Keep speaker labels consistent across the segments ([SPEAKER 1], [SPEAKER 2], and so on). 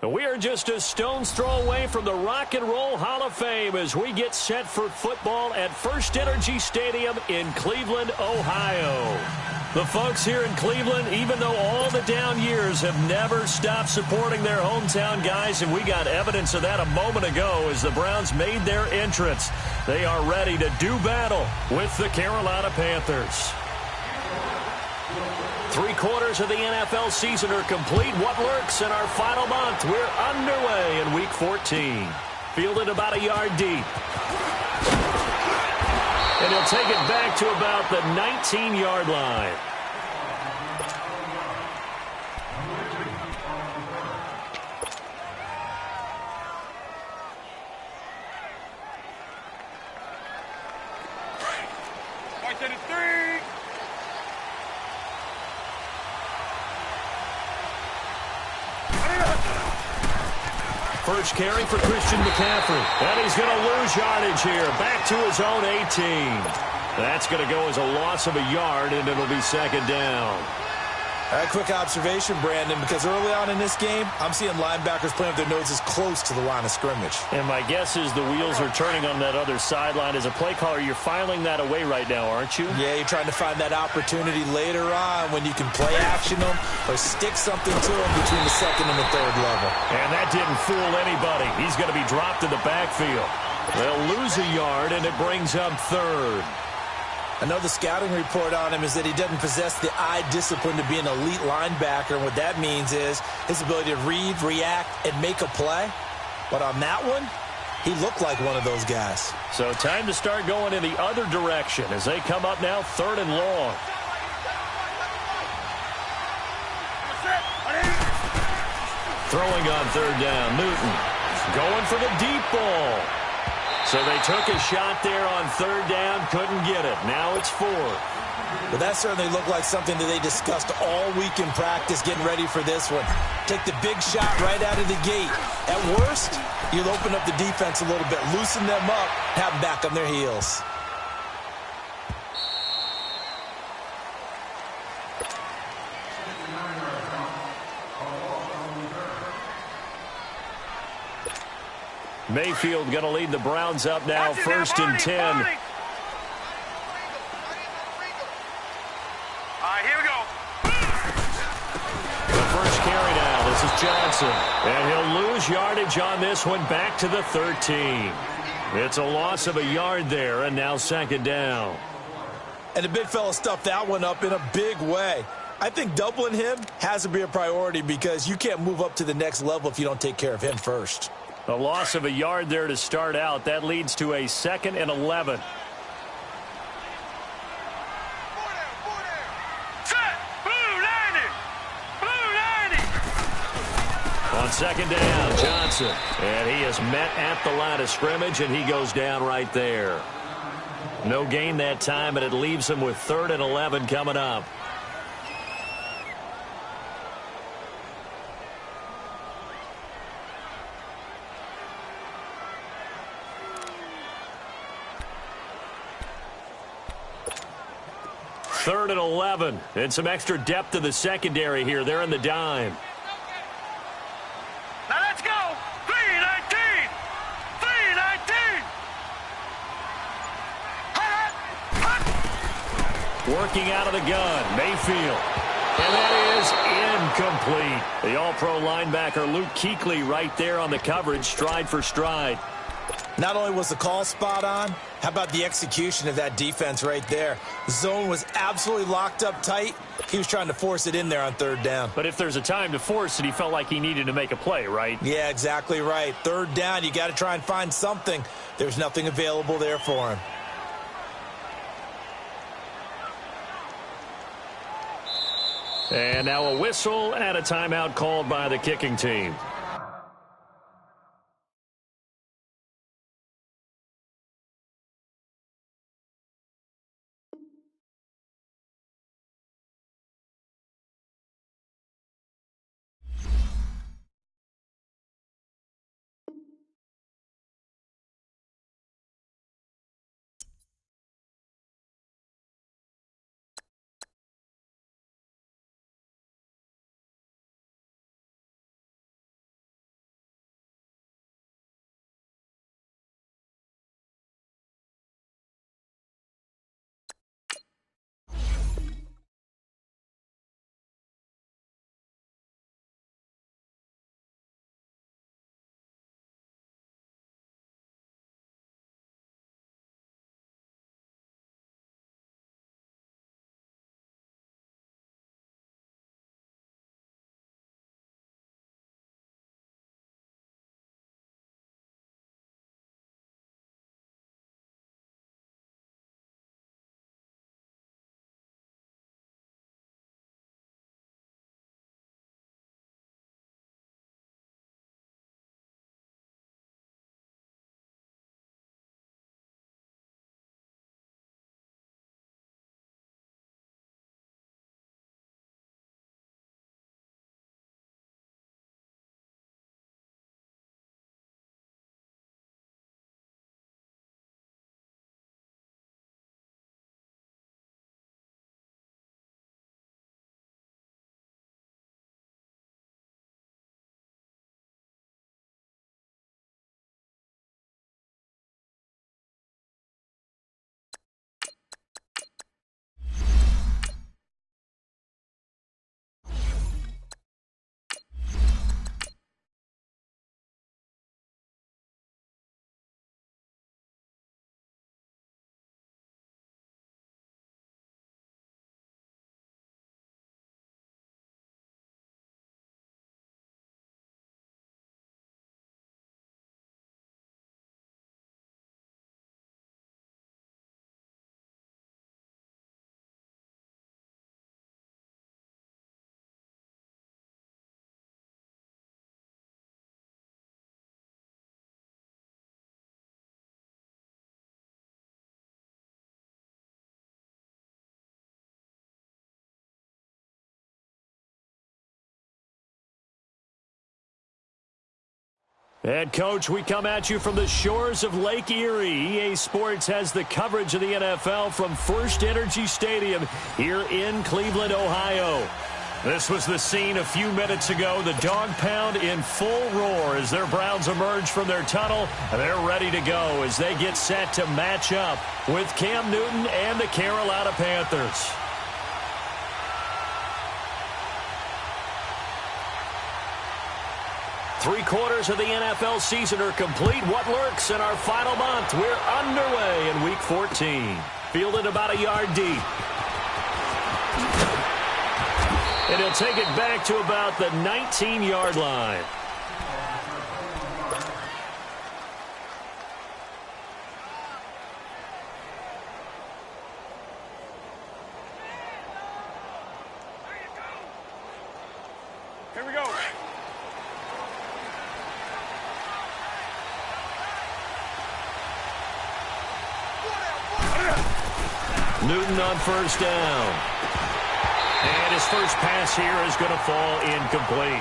[SPEAKER 1] We are just a stone's throw away from the Rock and Roll Hall of Fame as we get set for football at First Energy Stadium in Cleveland, Ohio. The folks here in Cleveland, even though all the down years, have never stopped supporting their hometown guys, and we got evidence of that a moment ago as the Browns made their entrance. They are ready to do battle with the Carolina Panthers. 3/4 of the NFL season are complete. What lurks in our final month? We're underway in Week 14. Fielded about a yard deep. And he'll take it back to about the 19-yard line. First carry for Christian McCaffrey. And he's going to lose yardage here. Back to his own 18. That's going to go as a loss of a yard, and it'll be second down.
[SPEAKER 2] A quick observation, Brandon, because early on in this game, I'm seeing linebackers playing with their noses close to the line of scrimmage.
[SPEAKER 1] And my guess is the wheels are turning on that other sideline. As a play caller, you're filing that away right now, aren't you?
[SPEAKER 2] Yeah, you're trying to find that opportunity later on when you can play action them or stick something to them between the second and the third level.
[SPEAKER 1] And that didn't fool anybody. He's going to be dropped in the backfield. They'll lose a yard, and it brings up third.
[SPEAKER 2] Another scouting report on him is that he doesn't possess the eye discipline to be an elite linebacker. And what that means is his ability to read, react, and make a play. But on that one, he looked like one of those guys.
[SPEAKER 1] So time to start going in the other direction as they come up now 3rd and long. Throwing on 3rd down, Newton going for the deep ball. So they took a shot there on 3rd down, couldn't get it. Now it's 4th.
[SPEAKER 2] But that certainly looked like something that they discussed all week in practice getting ready for this one. Take the big shot right out of the gate. At worst, you'll open up the defense a little bit, loosen them up, have them back on their heels.
[SPEAKER 1] Mayfield going to lead the Browns up now, 1st and 10.
[SPEAKER 3] All right, here we go.
[SPEAKER 1] The first carry now. This is Johnson. And he'll lose yardage on this one, back to the 13. It's a loss of a yard there, and now 2nd down.
[SPEAKER 2] And the big fella stuffed that one up in a big way. I think doubling him has to be a priority because you can't move up to the next level if you don't take care of him first.
[SPEAKER 1] A loss of a yard there to start out. That leads to a 2nd and 11.
[SPEAKER 3] Set! Blue 90! Blue 90!
[SPEAKER 1] On 2nd down, Johnson. And he is met at the line of scrimmage, and he goes down right there. No gain that time, and it leaves him with 3rd and 11 coming up. Third and 11, and some extra depth to the secondary here. They're in the dime.
[SPEAKER 3] Now let's go! 319! 319!
[SPEAKER 1] Working out of the gun, Mayfield. And that is incomplete. The all-pro linebacker Luke Kuechly right there on the coverage, stride for stride.
[SPEAKER 2] Not only was the call spot on, how about the execution of that defense right there? The zone was absolutely locked up tight. He was trying to force it in there on 3rd down.
[SPEAKER 1] But if there's a time to force it, he felt like he needed to make a play, right?
[SPEAKER 2] Yeah, exactly right. 3rd down, you got to try and find something. There's nothing available there for him.
[SPEAKER 1] And now a whistle and a timeout called by the kicking team. Head coach, we come at you from the shores of Lake Erie. EA Sports has the coverage of the NFL from First Energy Stadium here in Cleveland, Ohio. This was the scene a few minutes ago. The dog pound in full roar as their Browns emerge from their tunnel. They're ready to go as they get set to match up with Cam Newton and the Carolina Panthers. Three-quarters of the NFL season are complete. What lurks in our final month? We're underway in Week 14. Fielded about a yard deep. And he'll take it back to about the 19-yard line.
[SPEAKER 3] Here we go.
[SPEAKER 1] Newton on first down. And his first pass here is going to fall incomplete.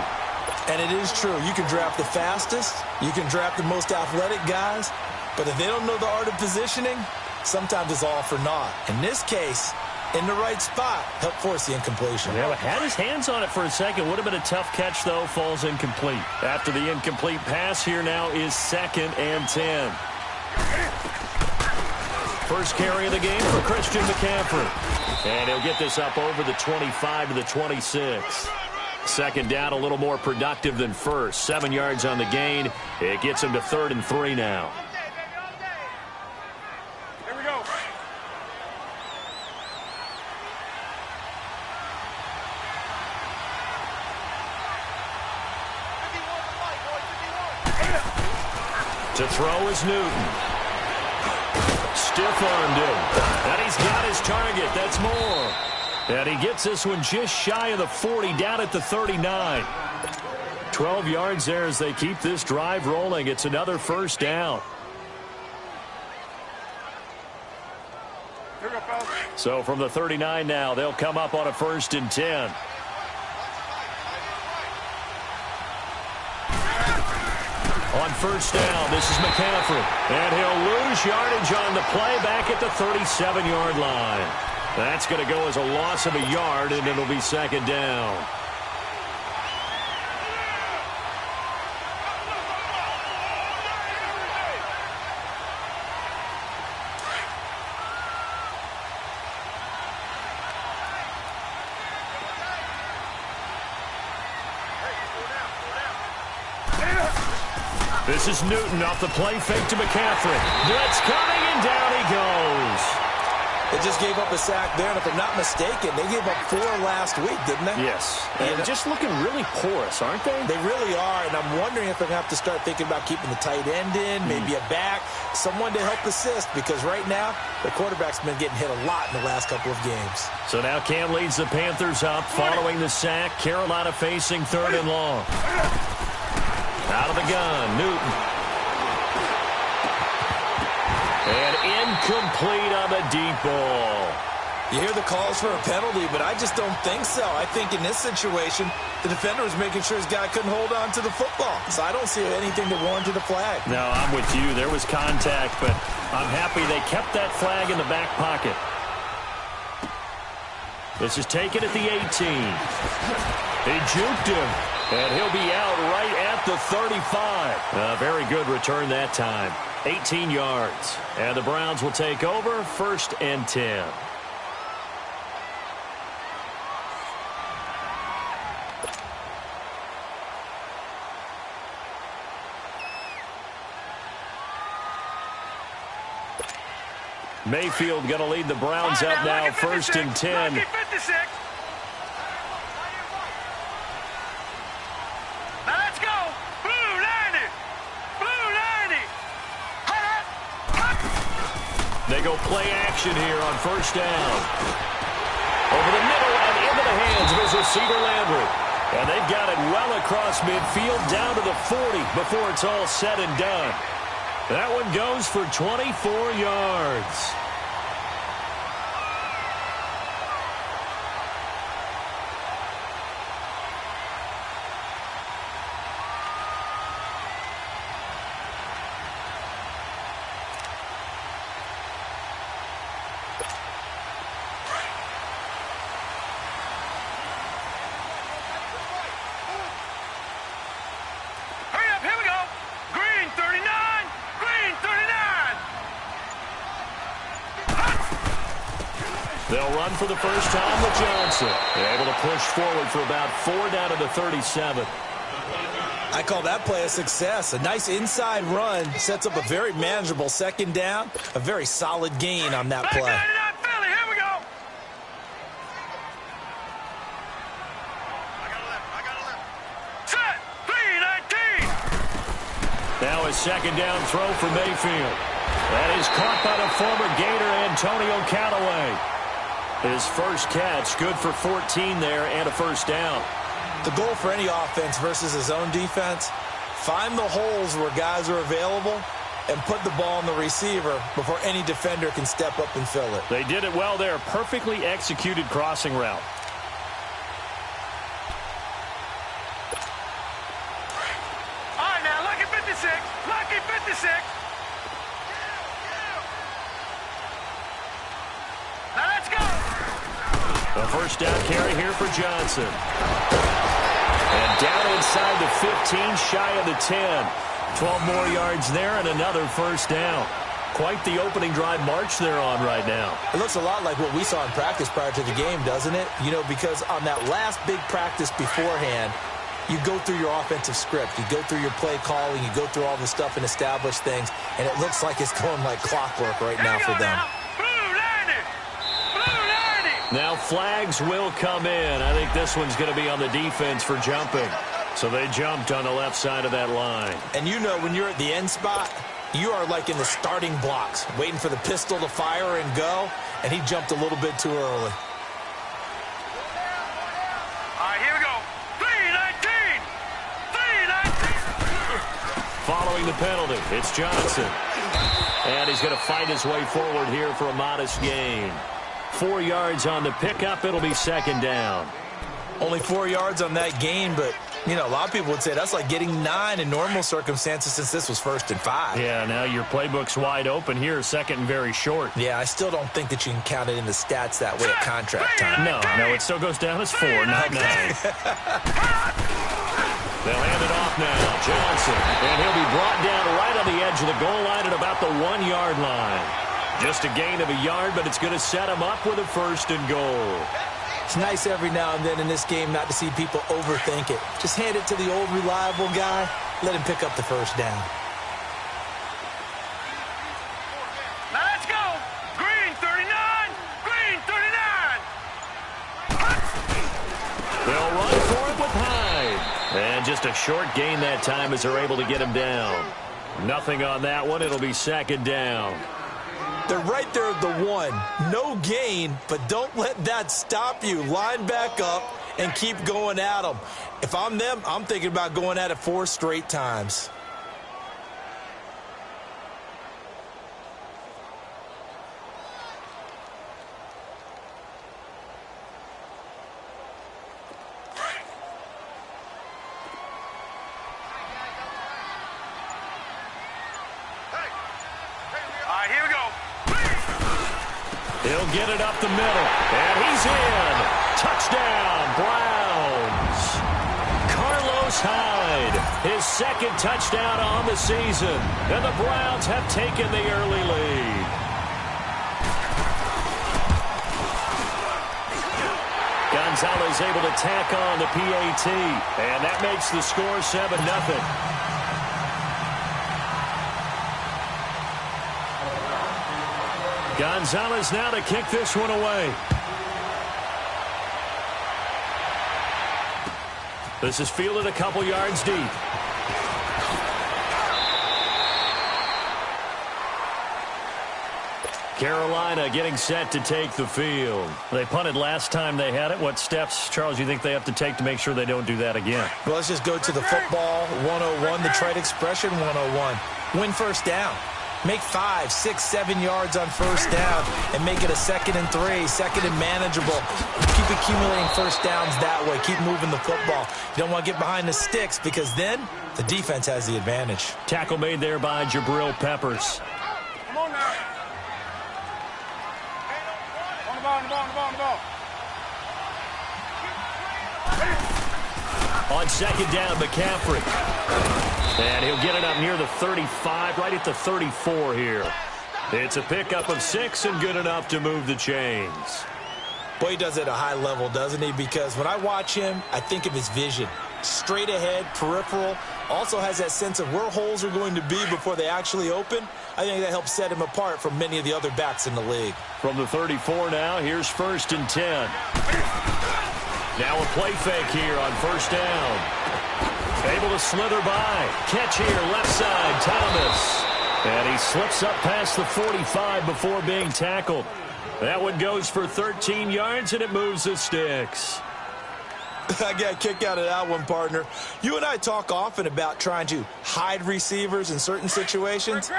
[SPEAKER 2] And it is true. You can draft the fastest. You can draft the most athletic guys. But if they don't know the art of positioning, sometimes it's all for naught. In this case, in the right spot, helped force the incompletion.
[SPEAKER 1] Yeah, had his hands on it for a second. Would have been a tough catch, though. Falls incomplete. After the incomplete pass, here now is 2nd and 10. First carry of the game for Christian McCaffrey. And he'll get this up over the 25 to the 26. Second down, a little more productive than first. 7 yards on the gain. It gets him to 3rd and 3 now.
[SPEAKER 3] Here we go.
[SPEAKER 1] To throw is Newton. Stiff-armed him. And he's got his target. That's more. And he gets this one just shy of the 40, down at the 39. 12 yards there as they keep this drive rolling. It's another first down.
[SPEAKER 3] Here we go, fellas.
[SPEAKER 1] So from the 39 now, they'll come up on a 1st and 10. On first down, this is McCaffrey. And he'll lose yardage on the play back at the 37-yard line. That's going to go as a loss of a yard, and it'll be 2nd down. This is Newton off the play fake to McCaffrey. Blitz coming, and down he goes.
[SPEAKER 2] They just gave up a sack there, and if I'm not mistaken, they gave up 4 last week, didn't they?
[SPEAKER 1] Yes. And just looking really porous, aren't they?
[SPEAKER 2] They really are, and I'm wondering if they're going to have to start thinking about keeping the tight end in, maybe a back, someone to help assist, because right now, the quarterback's been getting hit a lot in the last couple of games.
[SPEAKER 1] So now Cam leads the Panthers up following the sack. Carolina facing 3rd and long. Out of the gun, Newton. And incomplete on the deep ball.
[SPEAKER 2] You hear the calls for a penalty, but I just don't think so. I think in this situation, the defender was making sure his guy couldn't hold on to the football. So I don't see anything that warranted a flag.
[SPEAKER 1] No, I'm with you. There was contact, but I'm happy they kept that flag in the back pocket. This is taken at the 18. He juked him, and he'll be out right at the 35. A very good return that time. 18 yards. And the Browns will take over 1st and 10. Mayfield going to lead the Browns up now, 1st and 10.
[SPEAKER 3] Now let's go. Blue 90. Blue 90.
[SPEAKER 1] They go play action here on 1st down. Over the middle and into the hands of his receiver Landry. And they've got it well across midfield down to the 40 before it's all said and done. That one goes for 24 yards. They'll run for the first time with Johnson. They're able to push forward for about 4 down to the 37.
[SPEAKER 2] I call that play a success. A nice inside run sets up a very manageable second down. A very solid gain on that play.
[SPEAKER 3] Here we go. Set. 3-19.
[SPEAKER 1] Now a second down throw for Mayfield. That is caught by the former Gator Antonio Callaway. His first catch, good for 14 there and a first down.
[SPEAKER 2] The goal for any offense versus his own defense, find the holes where guys are available and put the ball on the receiver before any defender can step up and fill it.
[SPEAKER 1] They did it well there. Perfectly executed crossing route.
[SPEAKER 3] All right, now, lucky 56. Lucky 56. Now, let's go.
[SPEAKER 1] A first down carry here for Johnson. And down inside the 15, shy of the 10. 12 more yards there and another first down. Quite the opening drive march they're on right now.
[SPEAKER 2] It looks a lot like what we saw in practice prior to the game, doesn't it? You know, because on that last big practice beforehand, you go through your offensive script. You go through your play calling. You go through all the stuff and establish things. And it looks like it's going like clockwork right now for them.
[SPEAKER 1] Now flags will come in. I think this one's going to be on the defense for jumping. So they jumped on the left side of that line.
[SPEAKER 2] And you know when you're at the end spot, you are like in the starting blocks, waiting for the pistol to fire and go, and he jumped a little bit too early.
[SPEAKER 3] All right, here we go. 3-19. 3-19.
[SPEAKER 1] Following the penalty, it's Johnson. And he's going to fight his way forward here for a modest gain. 4 yards on the pickup. It'll be second down.
[SPEAKER 2] Only 4 yards on that gain, but, you know, a lot of people would say that's like getting 9 in normal circumstances since this was 1st and 5.
[SPEAKER 1] Yeah, now your playbook's wide open here, second and very short.
[SPEAKER 2] Yeah, I still don't think that you can count it in the stats that way at contract time.
[SPEAKER 1] No, it still goes down as 4, not 9. They'll hand it off now. Johnson, and he'll be brought down right on the edge of the goal line at about the 1 yard line. Just a gain of a yard, but it's going to set him up with a first and goal.
[SPEAKER 2] It's nice every now and then in this game not to see people overthink it. Just hand it to the old reliable guy. Let him pick up the first down.
[SPEAKER 3] Now let's go. Green 39. Green 39.
[SPEAKER 1] They'll run for it with Hyde. And just a short gain that time as they're able to get him down. Nothing on that one. It'll be second down.
[SPEAKER 2] They're right there at the 1. No gain, but don't let that stop you. Line back up and keep going at them. If I'm them, I'm thinking about going at it 4 straight times.
[SPEAKER 3] All right, here we go.
[SPEAKER 1] He'll get it up the middle, and he's in. Touchdown, Browns. Carlos Hyde, his second touchdown on the season, and the Browns have taken the early lead. Gonzalez able to tack on the PAT, and that makes the score 7-0. Gonzalez now to kick this one away. This is fielded a couple yards deep. Carolina getting set to take the field. They punted last time they had it. What steps, Charles, you think they have to take to make sure they don't do that again?
[SPEAKER 2] Well, let's just go to the football 101, the trade expression 101. Win first down. Make 5, 6, 7 yards on first down and make it a 2nd and 3, second and manageable. Keep accumulating first downs that way. Keep moving the football. You don't want to get behind the sticks because then the defense has the advantage.
[SPEAKER 1] Tackle made there by Jabril Peppers.
[SPEAKER 3] Come on now. On the ball, on the ball, on the ball, on the ball.
[SPEAKER 1] On second down, McCaffrey. And he'll get it up near the 35, right at the 34 here. It's a pickup of 6 and good enough to move the chains.
[SPEAKER 2] Boy, he does it at a high level, doesn't he? Because when I watch him, I think of his vision. Straight ahead, peripheral. Also has that sense of where holes are going to be before they actually open. I think that helps set him apart from many of the other backs in the league.
[SPEAKER 1] From the 34 now, here's 1st and 10. Now a play fake here on 1st down. Able to slither by. Catch here, left side, Thomas. And he slips up past the 45 before being tackled. That one goes for 13 yards, and it moves the sticks.
[SPEAKER 2] I got a kick out of that one, partner. You and I talk often about trying to hide receivers in certain situations,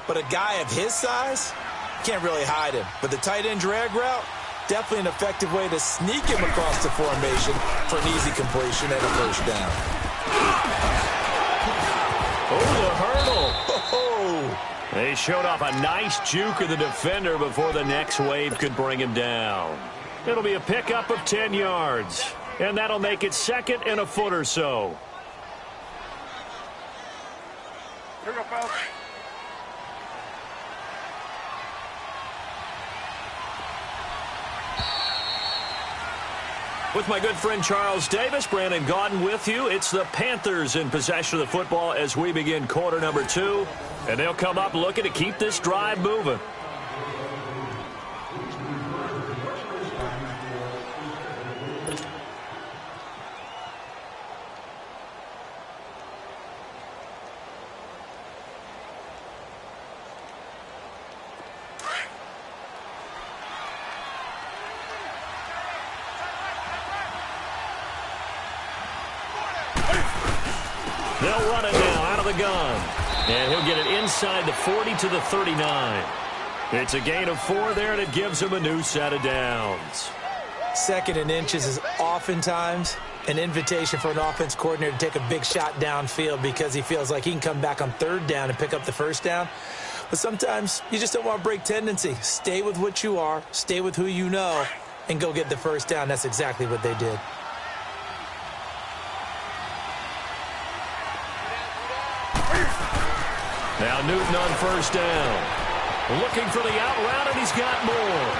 [SPEAKER 2] but a guy of his size can't really hide him. But the tight end drag route, definitely an effective way to sneak him across the formation for an easy completion and a 1st down.
[SPEAKER 1] Oh, the hurdle.
[SPEAKER 2] Oh.
[SPEAKER 1] They showed off a nice juke of the defender before the next wave could bring him down. It'll be a pickup of 10 yards. And that'll make it 2nd and a foot or so.
[SPEAKER 3] Here we go, fellas.
[SPEAKER 1] With my good friend Charles Davis, Brandon Gaudin with you. It's the Panthers in possession of the football as we begin quarter number 2. And they'll come up looking to keep this drive moving. They'll run it now out of the gun. And he'll get it inside the 40 to the 39. It's a gain of 4 there, and it gives him a new set of downs.
[SPEAKER 2] 2nd and inches is oftentimes an invitation for an offense coordinator to take a big shot downfield because he feels like he can come back on 3rd down and pick up the 1st down. But sometimes you just don't want to break tendency. Stay with what you are, stay with who you know, and go get the 1st down. That's exactly what they did.
[SPEAKER 1] Now Newton on 1st down. Looking for the out route, and he's got more.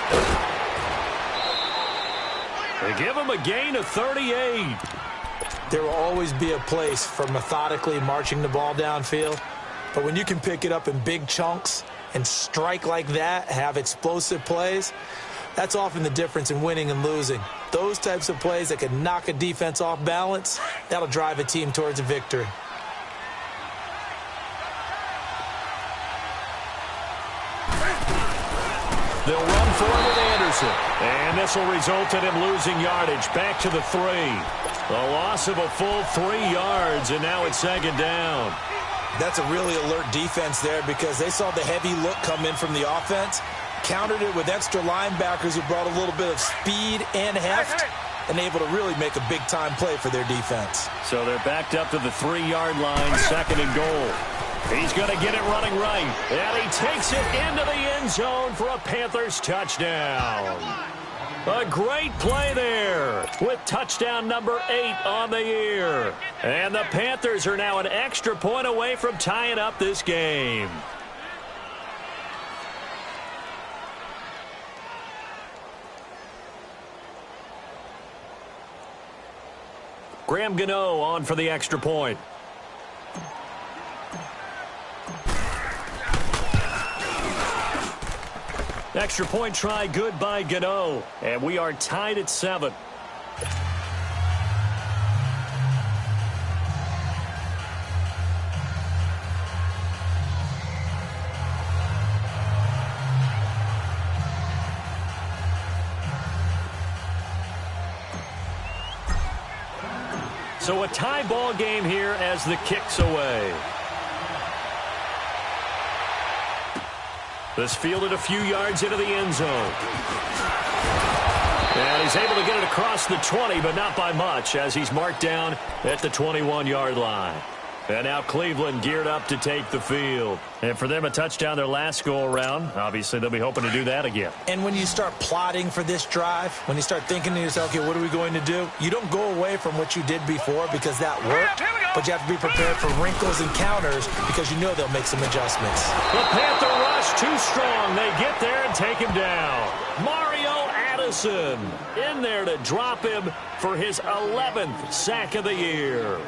[SPEAKER 1] They give him a gain of 38.
[SPEAKER 2] There will always be a place for methodically marching the ball downfield. But when you can pick it up in big chunks and strike like that, have explosive plays, that's often the difference in winning and losing. Those types of plays that can knock a defense off balance, that'll drive a team towards a victory.
[SPEAKER 1] They'll run for it with Anderson. And this will result in him losing yardage back to the 3. A loss of a full 3 yards, and now it's 2nd down.
[SPEAKER 2] That's a really alert defense there because they saw the heavy look come in from the offense, countered it with extra linebackers who brought a little bit of speed and heft, and able to really make a big-time play for their defense.
[SPEAKER 1] So they're backed up to the 3-yard line, 2nd and goal. He's going to get it running right. And he takes it into the end zone for a Panthers touchdown. A great play there with touchdown number 8 on the year. And the Panthers are now an extra point away from tying up this game. Graham Gano on for the extra point. Extra point try good by Gano. And we are tied at 7. So a tie ball game here as the kick's away. This fielded a few yards into the end zone. And he's able to get it across the 20, but not by much, as he's marked down at the 21-yard line. And now Cleveland geared up to take the field. And for them, a touchdown their last go-around. Obviously, they'll be hoping to do that again.
[SPEAKER 2] And when you start plotting for this drive, when you start thinking to yourself, okay, what are we going to do? You don't go away from what you did before because that worked, but you have to be prepared for wrinkles and counters because you know they'll make some adjustments.
[SPEAKER 1] The Panther rush too strong. They get there and take him down. Mario Wilson in there to drop him for his 11th sack of the year.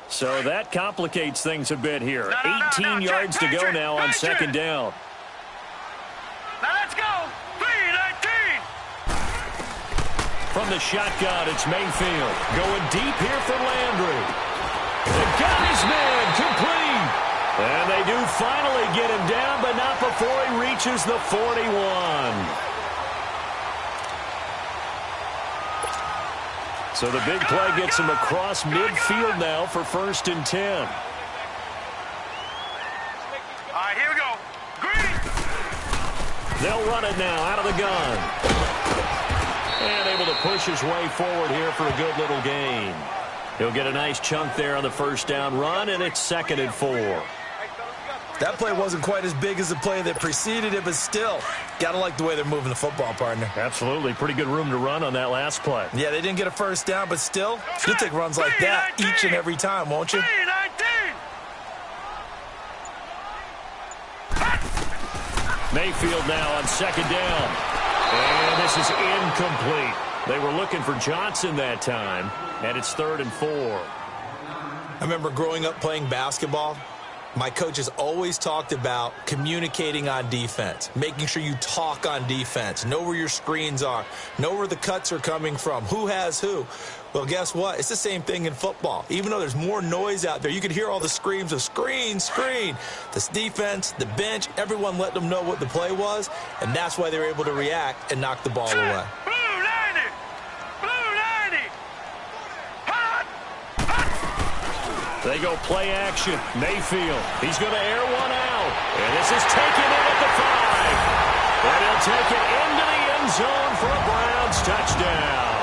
[SPEAKER 1] So that complicates things a bit here. 18 yards to go now on second down.
[SPEAKER 3] Now let's go. 3-19.
[SPEAKER 1] From the shotgun, it's Mayfield. Going deep here for Landry. They got his man complete. And they do finally get him down, but not before he reaches the 41. So the big play gets him across midfield now for 1st and 10.
[SPEAKER 3] All right, here we go. Green.
[SPEAKER 1] They'll run it now out of the gun. And able to push his way forward here for a good little gain. He'll get a nice chunk there on the first down run, and it's 2nd and 4.
[SPEAKER 2] That play wasn't quite as big as the play that preceded it, but still, got to like the way they're moving the football, partner.
[SPEAKER 1] Absolutely. Pretty good room to run on that last play.
[SPEAKER 2] Yeah, they didn't get a first down, but still, you'll take runs like that each and every time, won't you?
[SPEAKER 3] 3-19.
[SPEAKER 1] Mayfield now on 2nd down. And this is incomplete. They were looking for Johnson that time, and it's 3rd and 4.
[SPEAKER 2] I remember growing up playing basketball. My coaches always talked about communicating on defense, making sure you talk on defense, know where your screens are, know where the cuts are coming from, who has who. Well, guess what? It's the same thing in football. Even though there's more noise out there, you can hear all the screams of screen, screen. This defense, the bench, everyone let them know what the play was, and that's why they were able to react and knock the ball away.
[SPEAKER 1] They go play action. Mayfield. He's going to air one out. And this is taken in at the 5. And he'll take it into the end zone for a Browns touchdown.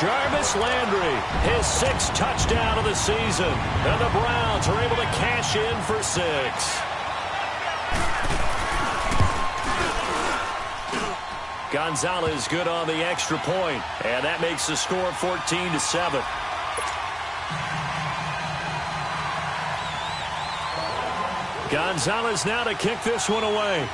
[SPEAKER 1] Jarvis Landry, his 6th touchdown of the season. And the Browns are able to cash in for 6. Gonzalez good on the extra point. And that makes the score 14-7. Gonzalez now to kick this one away.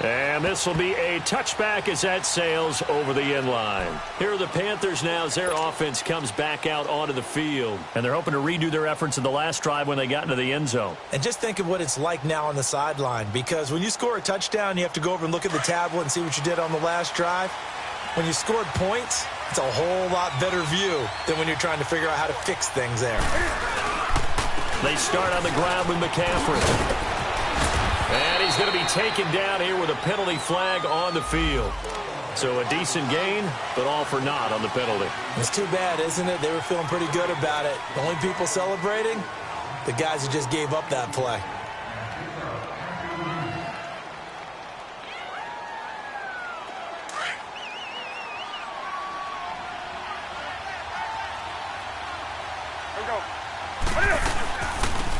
[SPEAKER 1] And this will be a touchback as that sails over the end line. Here are the Panthers now as their offense comes back out onto the field. And they're hoping to redo their efforts in the last drive when they got into the end zone.
[SPEAKER 2] And just think of what it's like now on the sideline, because when you score a touchdown, you have to go over and look at the tablet and see what you did on the last drive. When you scored points, it's a whole lot better view than when you're trying to figure out how to fix things there.
[SPEAKER 1] They start on the ground with McCaffrey. And he's going to be taken down here with a penalty flag on the field. So a decent gain, but all for naught on the penalty.
[SPEAKER 2] It's too bad, isn't it? They were feeling pretty good about it. The only people celebrating, the guys who just gave up that play.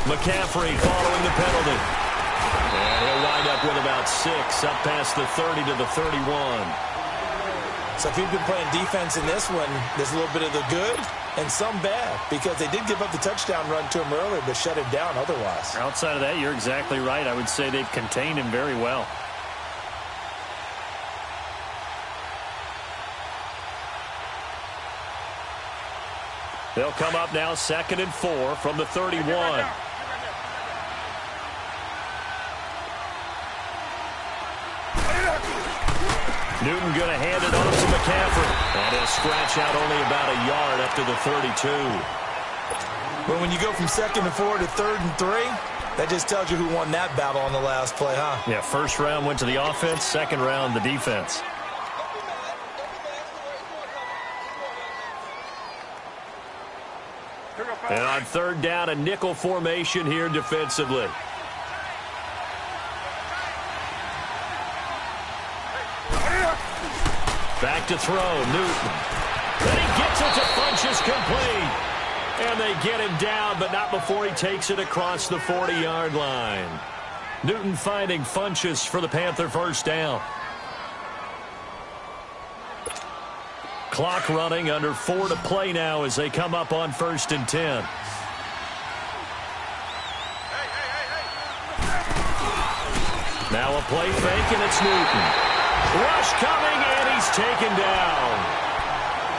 [SPEAKER 1] McCaffrey following the penalty. And he'll wind up with about 6, up past the 30 to the 31.
[SPEAKER 2] So if you've been playing defense in this one, there's a little bit of the good and some bad, because they did give up the touchdown run to him earlier, but shut him down otherwise.
[SPEAKER 1] Outside of that, you're exactly right. I would say they've contained him very well. They'll come up now 2nd and 4 from the 31. Newton going to hand it off to McCaffrey. And he'll scratch out only about a yard up to the 32.
[SPEAKER 2] Well, when you go from 2nd and 4 to 3rd and 3, that just tells you who won that battle on the last play, huh?
[SPEAKER 1] Yeah, first round went to the offense, second round the defense. And on 3rd down, a nickel formation here defensively. Back to throw, Newton. Then he gets it to Funchess complete. And they get him down, but not before he takes it across the 40-yard line. Newton finding Funchess for the Panther first down. Clock running, under 4 to play now as they come up on 1st and 10. Now a play fake, and it's Newton. Rush coming, and he's taken down.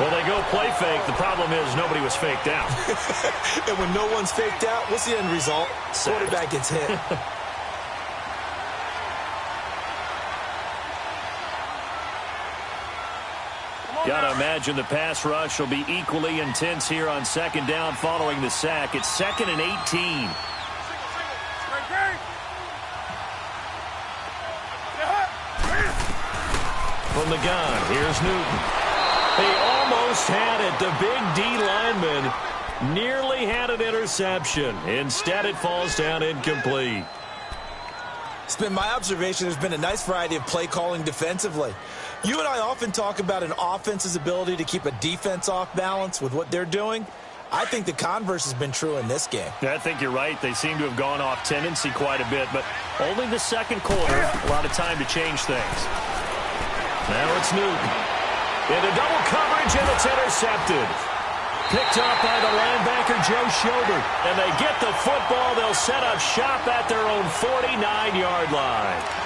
[SPEAKER 1] Well, they go play fake. The problem is nobody was faked out.
[SPEAKER 2] And when no one's faked out, what's the end result? Quarterback gets hit.
[SPEAKER 1] Got to imagine the pass rush will be equally intense here on 2nd down following the sack. It's 2nd and 18. From the gun, here's Newton. He almost had it. The big D lineman nearly had an interception. Instead, it falls down incomplete.
[SPEAKER 2] It's been my observation there's been a nice variety of play calling defensively. You and I often talk about an offense's ability to keep a defense off balance with what they're doing. I think the converse has been true in this game.
[SPEAKER 1] Yeah, I think you're right. They seem to have gone off tendency quite a bit, but only the 2nd quarter. A lot of time to change things. Now it's Newton. Into double coverage, and it's intercepted. Picked up by the linebacker, Joe Schobert. And they get the football. They'll set up shop at their own 49-yard line.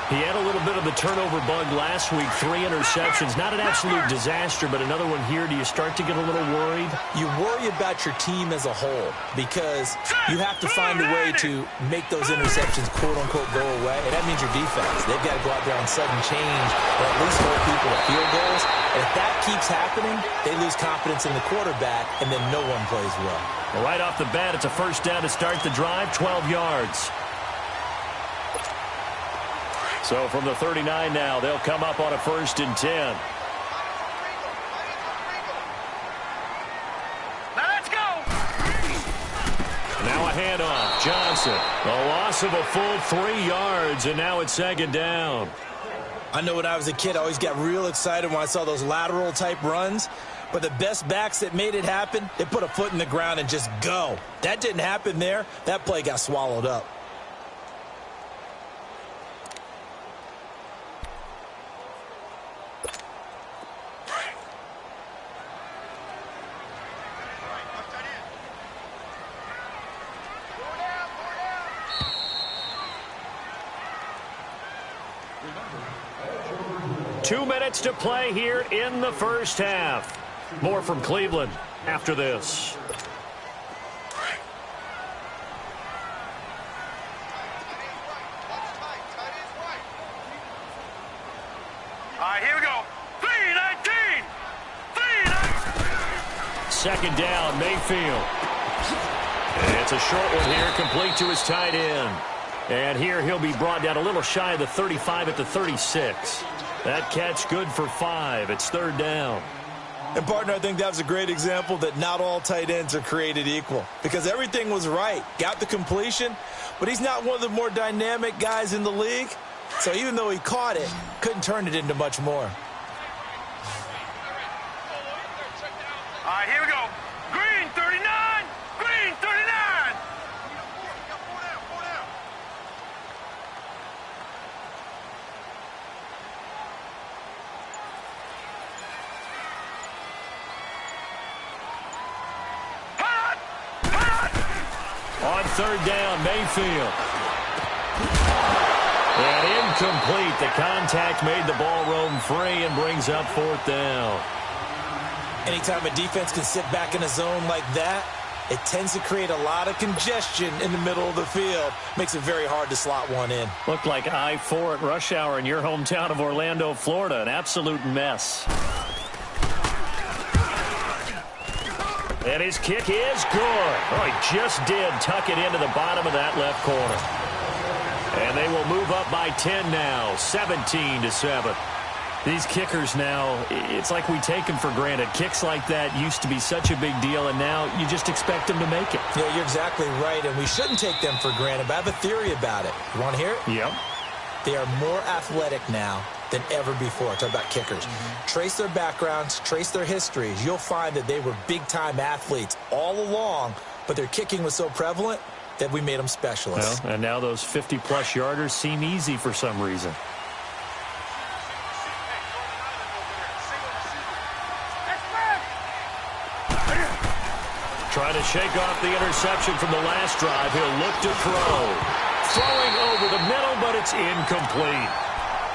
[SPEAKER 1] He had a little bit of the turnover bug last week, 3 interceptions. Not an absolute disaster, but another one here. Do you start to get a little worried?
[SPEAKER 2] You worry about your team as a whole because you have to find a way to make those interceptions, quote-unquote, go away. And that means your defense. They've got to go out there on sudden change or at least hold people to field goals. And if that keeps happening, they lose confidence in the quarterback, and then no one plays well.
[SPEAKER 1] Well, right off the bat, it's a 1st down to start the drive, 12 yards. So from the 39 now, they'll come up on a 1st and 10.
[SPEAKER 3] Let's go.
[SPEAKER 1] Now a handoff. Johnson. A loss of a full 3 yards, and now it's 2nd down.
[SPEAKER 2] I know when I was a kid, I always got real excited when I saw those lateral-type runs. But the best backs that made it happen, they put a foot in the ground and just go. That didn't happen there. That play got swallowed up.
[SPEAKER 1] Two minutes to play here in the 1st half. More from Cleveland after this.
[SPEAKER 3] All right, here we go. 3-19.
[SPEAKER 1] 2nd down, Mayfield. And it's a short one here, complete to his tight end. And here he'll be brought down a little shy of the 35 at the 36. That catch good for 5. It's 3rd down.
[SPEAKER 2] And, partner, I think that was a great example that not all tight ends are created equal because everything was right. Got the completion, but he's not one of the more dynamic guys in the league. So even though he caught it, couldn't turn it into much more.
[SPEAKER 3] All right, here we go. Green 39. Green 39.
[SPEAKER 1] On 3rd down, Mayfield. And incomplete. The contact made the ball roam free and brings up 4th down.
[SPEAKER 2] Anytime a defense can sit back in a zone like that, it tends to create a lot of congestion in the middle of the field. Makes it very hard to slot one in.
[SPEAKER 1] Looked like I-4 at rush hour in your hometown of Orlando, Florida. An absolute mess. And his kick is good. Oh, he just did tuck it into the bottom of that left corner. And they will move up by 10 now, 17-7. These kickers now, it's like we take them for granted. Kicks like that used to be such a big deal, and now you just expect them to make it.
[SPEAKER 2] Yeah, you're exactly right, and we shouldn't take them for granted, but I have a theory about it. You want to hear it?
[SPEAKER 1] Yep.
[SPEAKER 2] They are more athletic now than ever before. Talk about kickers. Trace their backgrounds, trace their histories. You'll find that they were big-time athletes all along, but their kicking was so prevalent that we made them specialists.
[SPEAKER 1] Well, and now those 50-plus yarders seem easy for some reason. Trying to shake off the interception from the last drive. He'll look to throw. Throwing over the middle, but it's incomplete.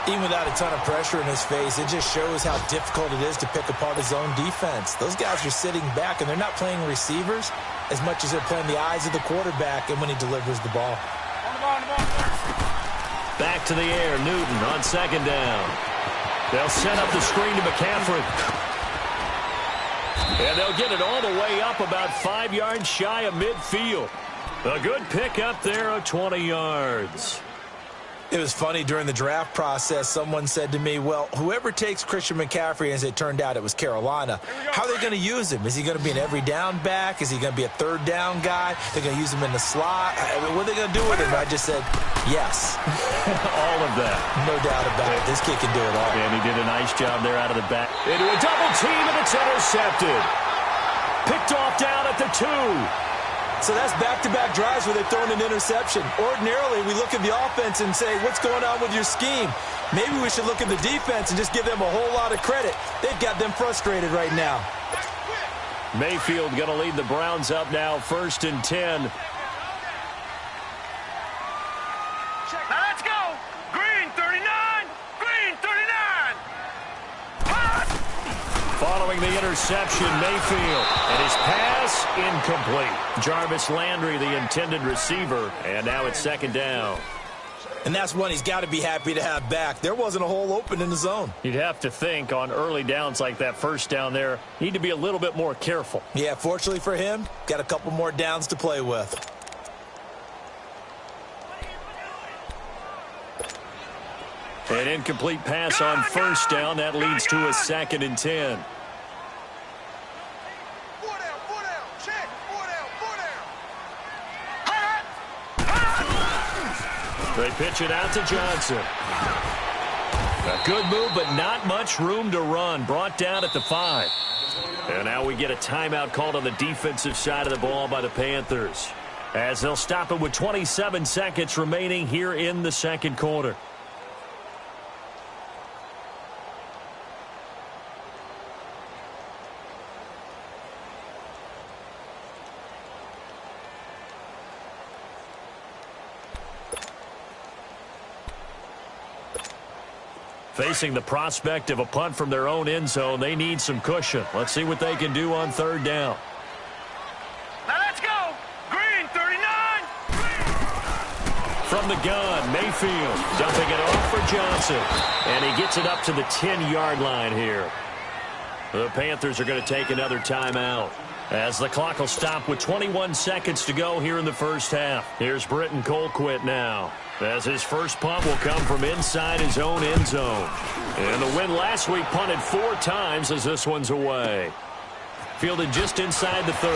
[SPEAKER 2] Even without a ton of pressure in his face, it just shows how difficult it is to pick apart his own defense. Those guys are sitting back, and they're not playing receivers as much as they're playing the eyes of the quarterback and when he delivers the ball.
[SPEAKER 1] Back to the air, Newton on second down. They'll set up the screen to McCaffrey. And they'll get it all the way up about 5 yards shy of midfield. A good pickup there of 20 yards.
[SPEAKER 2] It was funny during the draft process. Someone said to me, well, whoever takes Christian McCaffrey, as it turned out it was Carolina, how are they going to use him? Is he going to be an every down back? Is he going to be a third down guy? They're going to use him in the slot? What are they going to do with him? I just said, yes.
[SPEAKER 1] All of that.
[SPEAKER 2] No doubt about it. This kid can do it all.
[SPEAKER 1] And he did a nice job there out of the back. Into a double team, and it's intercepted. Picked off down at the 2.
[SPEAKER 2] So that's back-to-back drives where they've thrown an interception. Ordinarily, we look at the offense and say, what's going on with your scheme? Maybe we should look at the defense and just give them a whole lot of credit. They've got them frustrated right now.
[SPEAKER 1] Mayfield going to lead the Browns up now, 1st and 10.
[SPEAKER 3] Now let's go. Green 39. Green 39. Hot.
[SPEAKER 1] Following the interception, Mayfield. And his pass incomplete. Jarvis Landry, the intended receiver. And now it's 2nd down.
[SPEAKER 2] And that's one he's got to be happy to have back. There wasn't a hole open in the zone.
[SPEAKER 1] You'd have to think on early downs like that first down there, need to be a little bit more careful.
[SPEAKER 2] Yeah, fortunately for him, got a couple more downs to play with.
[SPEAKER 1] An incomplete pass on 1st down. That leads to a 2nd and 10. They pitch it out to Johnson. A good move, but not much room to run. Brought down at the 5. And now we get a timeout called on the defensive side of the ball by the Panthers, as they'll stop it with 27 seconds remaining here in the 2nd quarter. Facing the prospect of a punt from their own end zone, they need some cushion. Let's see what they can do on 3rd down.
[SPEAKER 3] Now let's go. Green 39.
[SPEAKER 1] From the gun, Mayfield dumping it off for Johnson. And he gets it up to the 10-yard line here. The Panthers are going to take another timeout, as the clock will stop with 21 seconds to go here in the 1st half. Here's Britton Colquitt now, as his first punt will come from inside his own end zone. And the win last week punted 4 times as this one's away. Fielded just inside the 30.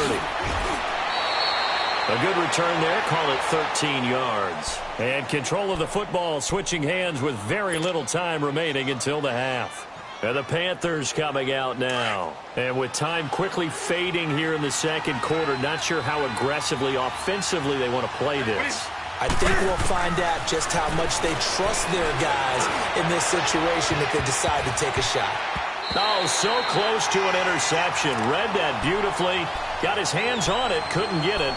[SPEAKER 1] A good return there, call it 13 yards. And control of the football switching hands with very little time remaining until the half. And the Panthers coming out now. And with time quickly fading here in the 2nd quarter, not sure how aggressively, offensively they want to play this.
[SPEAKER 2] I think we'll find out just how much they trust their guys in this situation if they decide to take a shot.
[SPEAKER 1] Oh, so close to an interception. Read that beautifully. Got his hands on it, couldn't get it.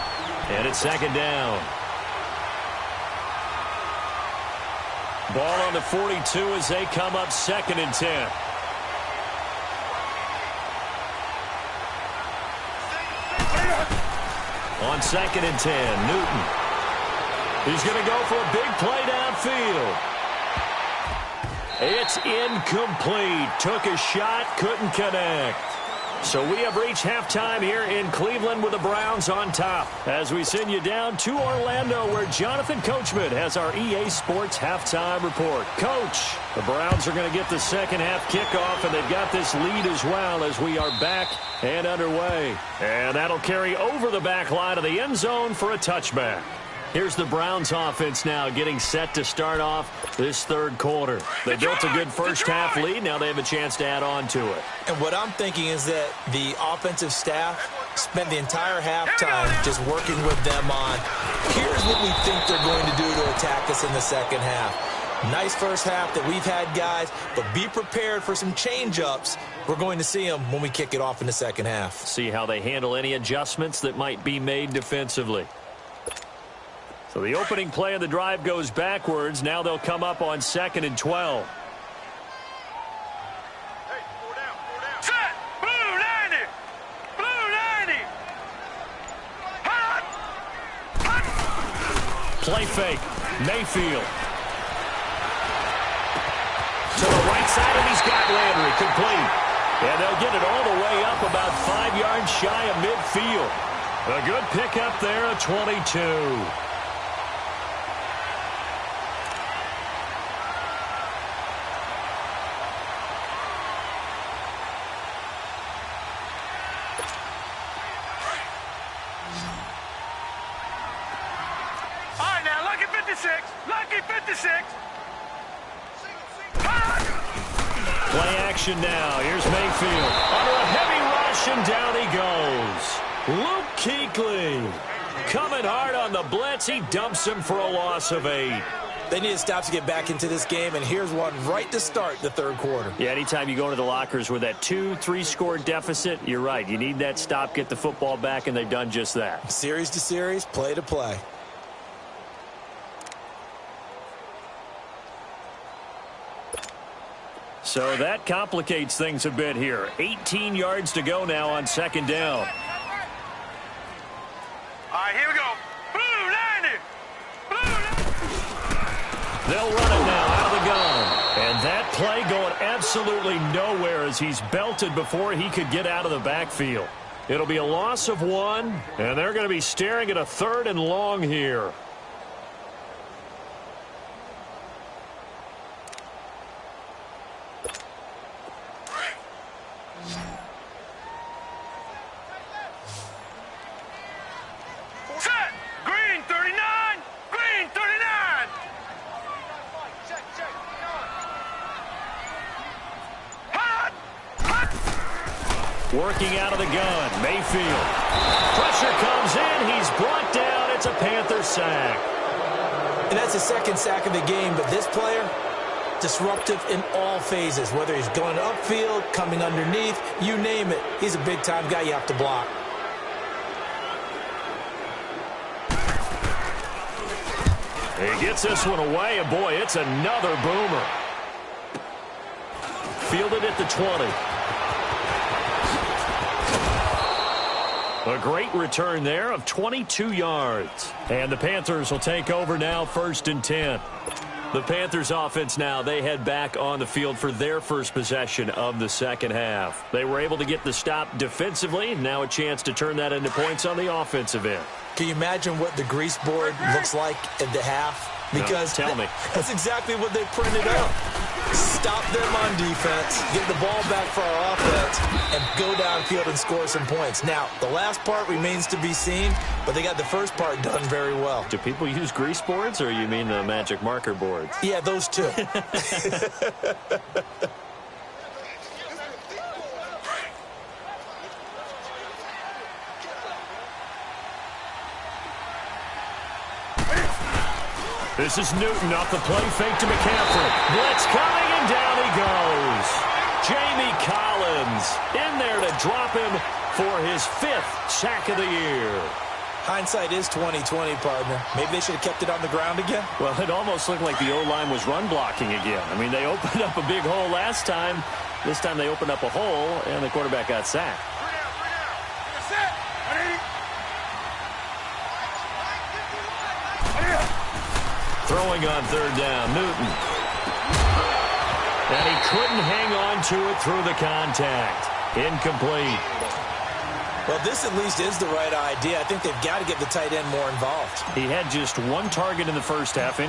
[SPEAKER 1] And it's 2nd down. Ball on the 42 as they come up 2nd and 10. On 2nd and 10, Newton. He's going to go for a big play downfield. It's incomplete. Took a shot, couldn't connect. So we have reached halftime here in Cleveland with the Browns on top, as we send you down to Orlando, where Jonathan Coachman has our EA Sports halftime report. Coach, the Browns are going to get the 2nd half kickoff, and they've got this lead as well as we are back and underway. And that'll carry over the back line of the end zone for a touchback. Here's the Browns offense now getting set to start off this 3rd quarter. They built a good first half lead. Now they have a chance to add on to it.
[SPEAKER 2] And what I'm thinking is that the offensive staff spent the entire halftime just working with them on, here's what we think they're going to do to attack us in the 2nd half. Nice first half that we've had, guys, but be prepared for some change-ups. We're going to see them when we kick it off in the second half.
[SPEAKER 1] See how they handle any adjustments that might be made defensively. So the opening play of the drive goes backwards. Now they'll come up on 2nd and 12.
[SPEAKER 3] Set! Blue 90! Blue 90! Hot! Hot!
[SPEAKER 1] Play fake. Mayfield. To the right side, and he's got Landry. Complete. And they'll get it all the way up about 5 yards shy of midfield. A good pickup there, a 22.
[SPEAKER 3] Lucky 56.
[SPEAKER 1] Play action now. Here's Mayfield. Under a heavy rush, and down he goes. Luke Kuechly coming hard on the blitz. He dumps him for a loss of 8.
[SPEAKER 2] They need a stop to get back into this game, and here's one right to start the third quarter.
[SPEAKER 1] Yeah, anytime you go into the lockers with that 2-3 score deficit, you're right. You need that stop, get the football back, and they've done just that.
[SPEAKER 2] Series to series, play to play.
[SPEAKER 1] So that complicates things a bit here. 18 yards to go now on 2nd down.
[SPEAKER 3] All right, here we go. Blue 90. Blue 90.
[SPEAKER 1] They'll run it now out of the gun. And that play going absolutely nowhere as he's belted before he could get out of the backfield. It'll be a loss of 1, and they're going to be staring at a 3rd and long here.
[SPEAKER 3] Set. Green 39. Green 39. Hot. Hot.
[SPEAKER 1] Working out of the gun, Mayfield. Pressure comes in. He's brought down. It's a Panther sack.
[SPEAKER 2] And that's the second sack of the game, but this player, disruptive in all phases, whether he's going upfield, coming underneath, you name it. He's a big-time guy you have to block.
[SPEAKER 1] He gets this one away, and boy, it's another boomer. Fielded at the 20. A great return there of 22 yards. And the Panthers will take over now, 1st and 10. The Panthers offense now, they head back on the field for their first possession of the second half. They were able to get the stop defensively. Now a chance to turn that into points on the offensive end.
[SPEAKER 2] Can you imagine what the grease board looks like at the half? Because
[SPEAKER 1] no, tell me.
[SPEAKER 2] That's exactly what they printed out. Stop them on defense, get the ball back for our offense, and go downfield and score some points. Now, the last part remains to be seen, but they got the first part done very well.
[SPEAKER 1] Do people use grease boards, or you mean the magic marker boards?
[SPEAKER 2] Yeah, those two.
[SPEAKER 1] This is Newton off the play fake to McCaffrey. Blitz coming, and down he goes. Jamie Collins in there to drop him for his 5th sack of the year.
[SPEAKER 2] Hindsight is 20/20, partner. Maybe they should have kept it on the ground again.
[SPEAKER 1] Well, it almost looked like the O-line was run blocking again. I mean, they opened up a big hole last time. This time they opened up a hole, and the quarterback got sacked. Throwing on 3rd down, Newton. And he couldn't hang on to it through the contact. Incomplete.
[SPEAKER 2] Well, this at least is the right idea. I think they've got to get the tight end more involved.
[SPEAKER 1] He had just 1 target in the first half. And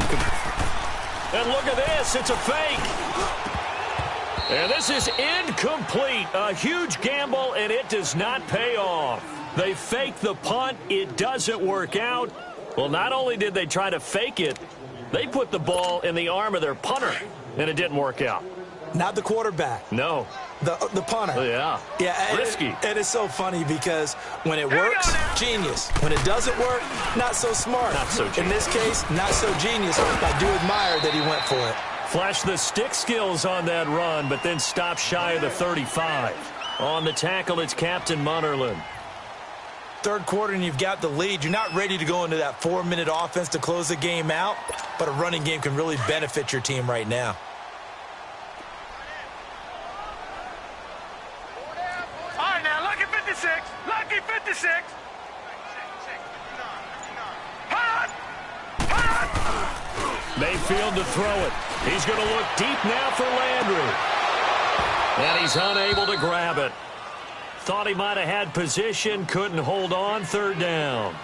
[SPEAKER 1] look at this. It's a fake. And this is incomplete. A huge gamble, and it does not pay off. They fake the punt. It doesn't work out. Well, not only did they try to fake it, they put the ball in the arm of their punter, and it didn't work out.
[SPEAKER 2] Not the quarterback.
[SPEAKER 1] No.
[SPEAKER 2] The punter.
[SPEAKER 1] Oh, yeah.
[SPEAKER 2] Yeah.
[SPEAKER 1] Risky.
[SPEAKER 2] And it's so funny because when it works, genius. When it doesn't work, not so smart.
[SPEAKER 1] Not so genius.
[SPEAKER 2] In this case, not so genius. I do admire that he went for it.
[SPEAKER 1] Flashed the stick skills on that run, but then stopped shy of the 35. On the tackle, it's Captain Munnerlyn.
[SPEAKER 2] Third quarter and you've got the lead. You're not ready to go into that 4-minute offense to close the game out, but a running game can really benefit your team right now.
[SPEAKER 3] All right, now, lucky 56. Lucky 56. Hot! Hot!
[SPEAKER 1] Mayfield to throw it. He's going to look deep now for Landry. And he's unable to grab it. Thought he might have had position, couldn't hold on, third down.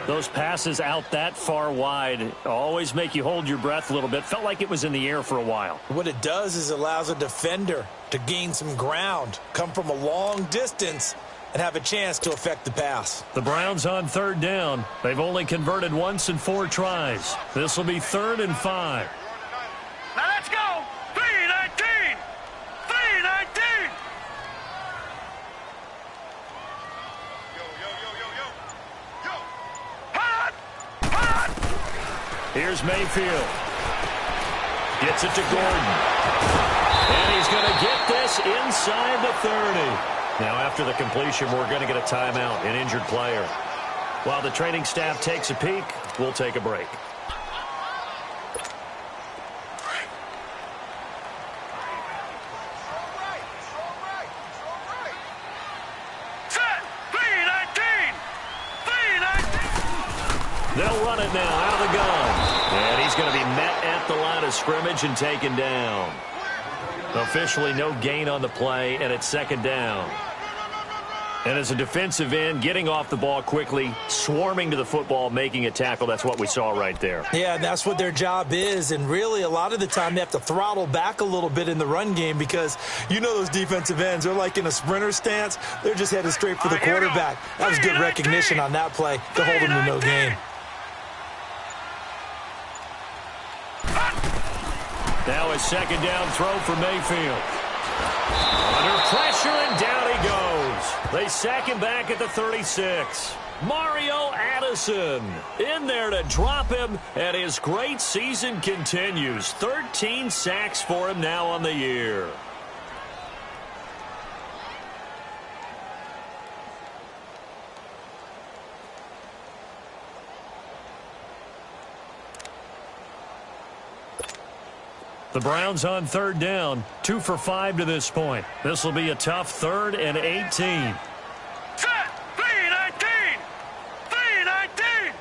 [SPEAKER 1] Those passes out that far wide always make you hold your breath a little bit. Felt like it was in the air for a while.
[SPEAKER 2] What it does is allows a defender to gain some ground, come from a long distance, and have a chance to affect the pass.
[SPEAKER 1] The Browns on third down. They've only converted once in 4 tries. This will be 3rd and 5.
[SPEAKER 3] Now let's go. 3-19. 3-19. Hot! Hot!
[SPEAKER 1] Here's Mayfield. Gets it to Gordon. And he's going to get this inside the 30. Now, after the completion, we're going to get a timeout, an injured player. While the training staff takes a peek, we'll take a break.
[SPEAKER 3] Set! 3-19. 3-19.
[SPEAKER 1] They'll run it now out of the gun. And he's going to be met at the line of scrimmage and taken down. Officially no gain on the play, and it's 2nd down. And as a defensive end, getting off the ball quickly, swarming to the football, making a tackle, that's what we saw right there.
[SPEAKER 2] Yeah, and that's what their job is. And really, a lot of the time, they have to throttle back a little bit in the run game because you know those defensive ends, they're like in a sprinter stance. They're just headed straight for the quarterback. That was good recognition on that play to hold him to no gain.
[SPEAKER 1] Now a 2nd down throw for Mayfield. Under pressure, and down he goes. They sack him back at the 36. Mario Addison in there to drop him, and his great season continues. 13 sacks for him now on the year. The Browns on 3rd down, 2 for 5 to this point. This will be a tough 3rd and 18.
[SPEAKER 3] Set! 3-19. 3-19.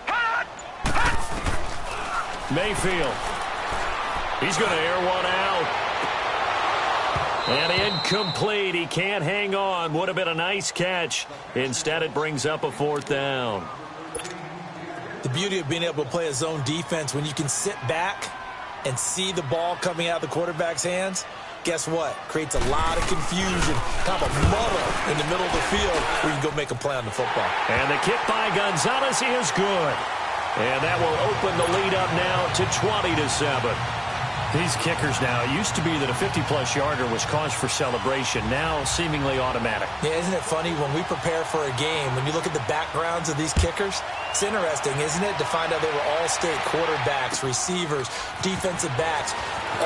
[SPEAKER 3] Hot! Hot!
[SPEAKER 1] Mayfield. He's going to air one out. And incomplete. He can't hang on. Would have been a nice catch. Instead, it brings up a 4th down.
[SPEAKER 2] The beauty of being able to play a zone defense when you can sit back and see the ball coming out of the quarterback's hands, guess what? Creates a lot of confusion, kind of a muddle in the middle of the field where you can go make a play on the football.
[SPEAKER 1] And the kick by Gonzalez is good. And that will open the lead up now to 20-7. These kickers now, it used to be that a 50-plus yarder was cause for celebration, now seemingly automatic.
[SPEAKER 2] Yeah, isn't it funny when we prepare for a game, when you look at the backgrounds of these kickers, it's interesting, isn't it, to find out they were all-state quarterbacks, receivers, defensive backs,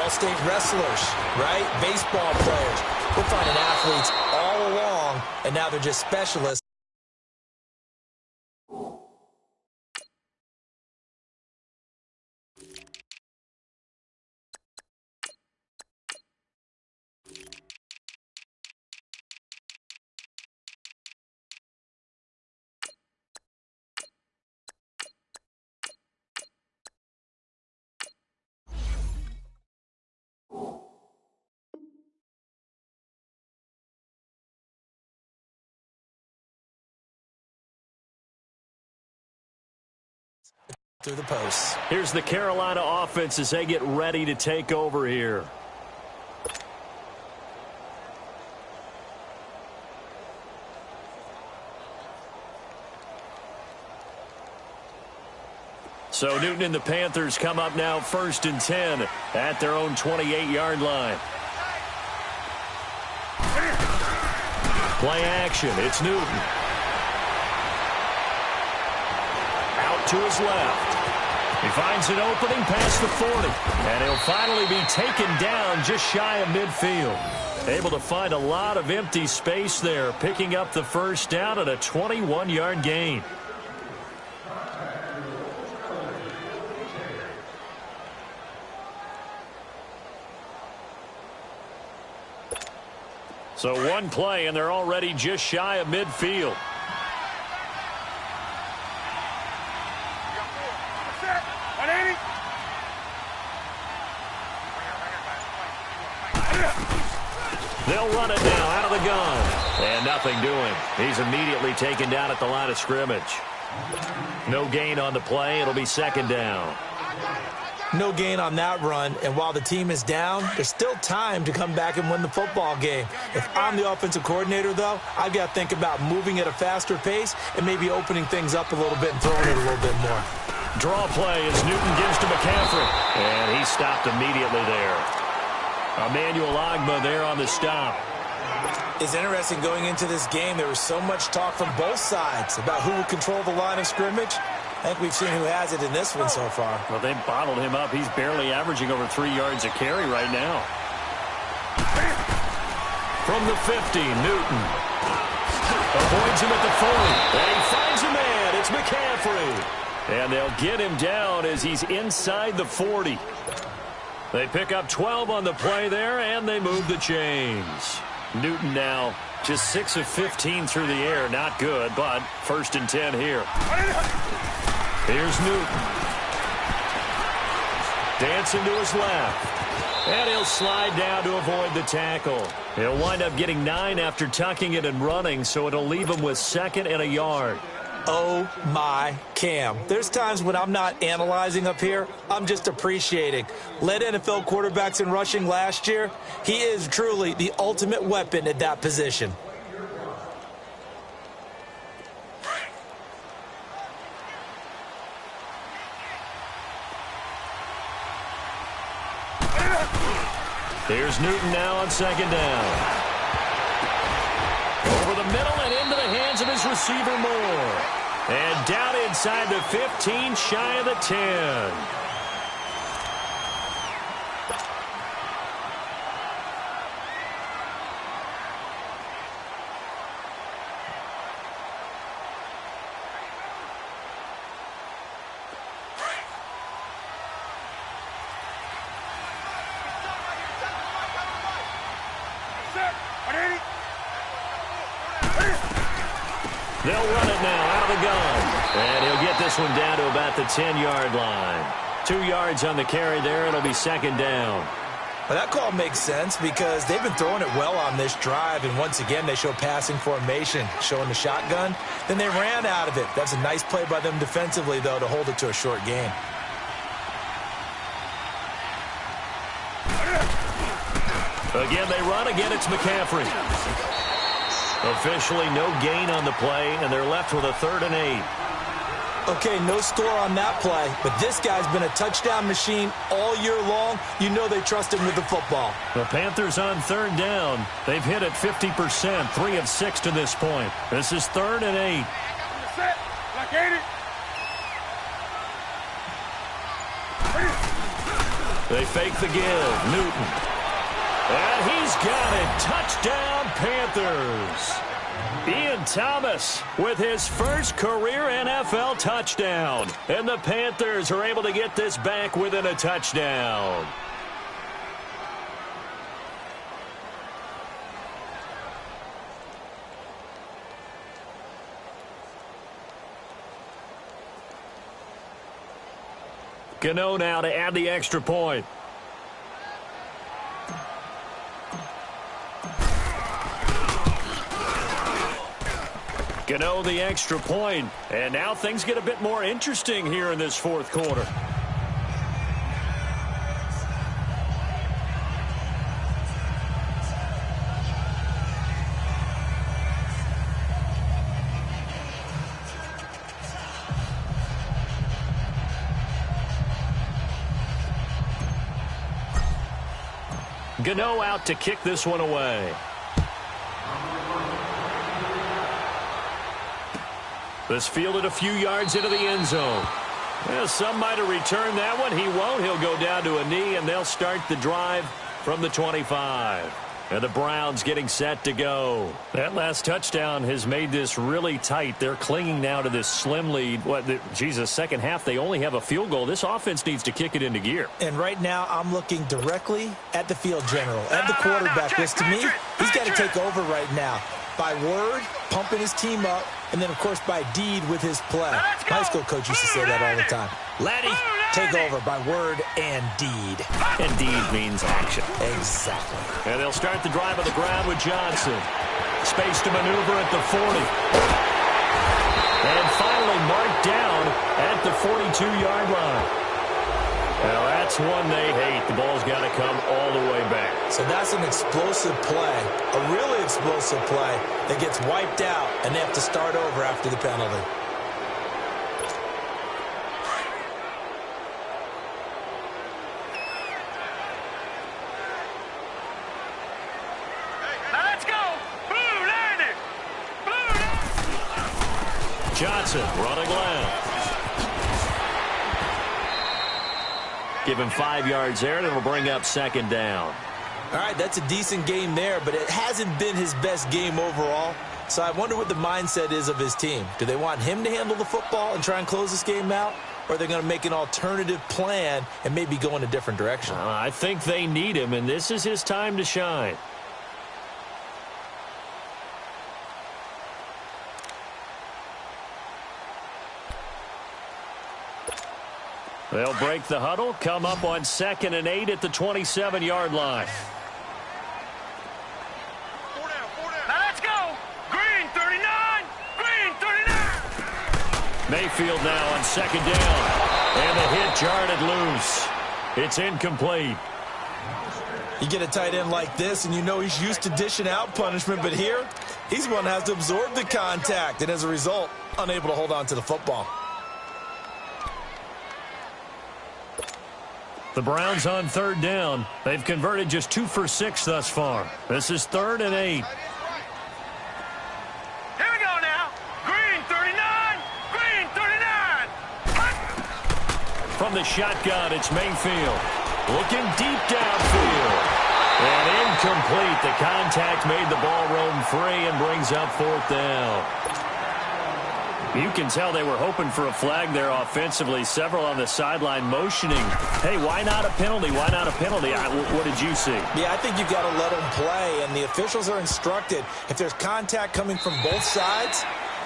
[SPEAKER 2] all-state wrestlers, right? Baseball players. We're finding athletes all along, and now they're just specialists. Through the posts.
[SPEAKER 1] Here's the Carolina offense as they get ready to take over here. So Newton and the Panthers come up now 1st and 10 at their own 28-yard line. Play action. It's Newton. Out to his left. He finds an opening past the 40. And he'll finally be taken down just shy of midfield. Able to find a lot of empty space there, picking up the first down and a 21-yard gain. So one play, and they're already just shy of midfield. They'll run it now out of the gun. And nothing doing. He's immediately taken down at the line of scrimmage. No gain on the play. It'll be 2nd down.
[SPEAKER 2] No gain on that run, and while the team is down, there's still time to come back and win the football game. If I'm the offensive coordinator, though, I've got to think about moving at a faster pace and maybe opening things up a little bit and throwing it a little bit more.
[SPEAKER 1] Draw play as Newton gives to McCaffrey, and he stopped immediately there. Emmanuel Ogbah there on the stop.
[SPEAKER 2] It's interesting going into this game. There was so much talk from both sides about who would control the line of scrimmage. I think we've seen who has it in this one so far.
[SPEAKER 1] Well, they've bottled him up. He's barely averaging over 3 yards a carry right now. From the 50, Newton. Avoids him at the 40. And he finds a man. It's McCaffrey. And they'll get him down as he's inside the 40. They pick up 12 on the play there, and they move the chains. Newton now just 6 of 15 through the air. Not good, but 1st and 10 here. Here's Newton. Dancing to his left. And he'll slide down to avoid the tackle. He'll wind up getting 9 after tucking it and running, so it'll leave him with 2nd and a yard.
[SPEAKER 2] Oh, my Cam. There's times when I'm not analyzing up here. I'm just appreciating. Led NFL quarterbacks in rushing last year. He is truly the ultimate weapon at that position.
[SPEAKER 1] Here's Newton now on 2nd down. Over the middle and into the hands of his receiver Moore. And down inside the 15, shy of the 10. They'll run it now out of the gun. And he'll get this one down to about the 10-yard line. 2 yards on the carry there. It'll be 2nd down.
[SPEAKER 2] Well, that call makes sense because they've been throwing it well on this drive. And once again, they show passing formation, showing the shotgun. Then they ran out of it. That's a nice play by them defensively, though, to hold it to a short gain.
[SPEAKER 1] Again, they run. Again, it's McCaffrey. Officially no gain on the play, and they're left with a 3rd and 8.
[SPEAKER 2] Okay, no score on that play, but this guy's been a touchdown machine all year long. You know they trust him with the football.
[SPEAKER 1] The Panthers on 3rd down. They've hit it 50%, 3 of 6 to this point. This is 3rd and 8. They fake the give. Newton. And he's got it. Touchdown, Panthers. Ian Thomas with his first career NFL touchdown. And the Panthers are able to get this back within a touchdown. Gano now to add the extra point. Gano the extra point, and now things get a bit more interesting here in this 4th quarter. Gano out to kick this one away. This fielded a few yards into the end zone. Well, some might have returned that one. He won't. He'll go down to a knee, and they'll start the drive from the 25. And the Browns getting set to go. That last touchdown has made this really tight. They're clinging now to this slim lead. Second half, they only have a field goal. This offense needs to kick it into gear.
[SPEAKER 2] And right now, I'm looking directly at the field general, at the quarterback. Because to me, he's got to take over right now. By word, pumping his team up, and then, of course, by deed with his play. My high school coach used to say that all the time. Laddie, take over by word and deed.
[SPEAKER 1] And deed means action.
[SPEAKER 2] Exactly.
[SPEAKER 1] And they'll start the drive on the ground with Johnson. Space to maneuver at the 40. And finally marked down at the 42-yard line. Now, that's one they hate. The ball's got to come all the way back.
[SPEAKER 2] So that's an explosive play, a really explosive play that gets wiped out, and they have to start over after the penalty.
[SPEAKER 3] Now let's go. Blue landed. Blue.
[SPEAKER 1] Johnson running left. Give him 5 yards there, and it'll bring up second down.
[SPEAKER 2] All right, that's a decent game there, but it hasn't been his best game overall. So I wonder what the mindset is of his team. Do they want him to handle the football and try and close this game out? Or are they going to make an alternative plan and maybe go in a different direction?
[SPEAKER 1] I think they need him, and this is his time to shine. They'll break the huddle, come up on 2nd and 8 at the 27-yard line.
[SPEAKER 3] Now let's go. Green 39. Green 39.
[SPEAKER 1] Mayfield now on 2nd down. And the hit jarred it loose. It's incomplete.
[SPEAKER 2] You get a tight end like this, and you know he's used to dishing out punishment, but here, he's one that has to absorb the contact, and as a result, unable to hold on to the football.
[SPEAKER 1] The Browns on 3rd down. They've converted just 2 for 6 thus far. This is 3rd and 8.
[SPEAKER 3] Here we go now. Green 39. Green 39.
[SPEAKER 1] From the shotgun, it's Mayfield. Looking deep downfield. And incomplete. The contact made the ball roam free and brings up 4th down. You can tell they were hoping for a flag there offensively. Several on the sideline motioning. Hey, why not a penalty? Why not a penalty? What did you see?
[SPEAKER 2] Yeah, I think you've got to let them play, and the officials are instructed. If there's contact coming from both sides,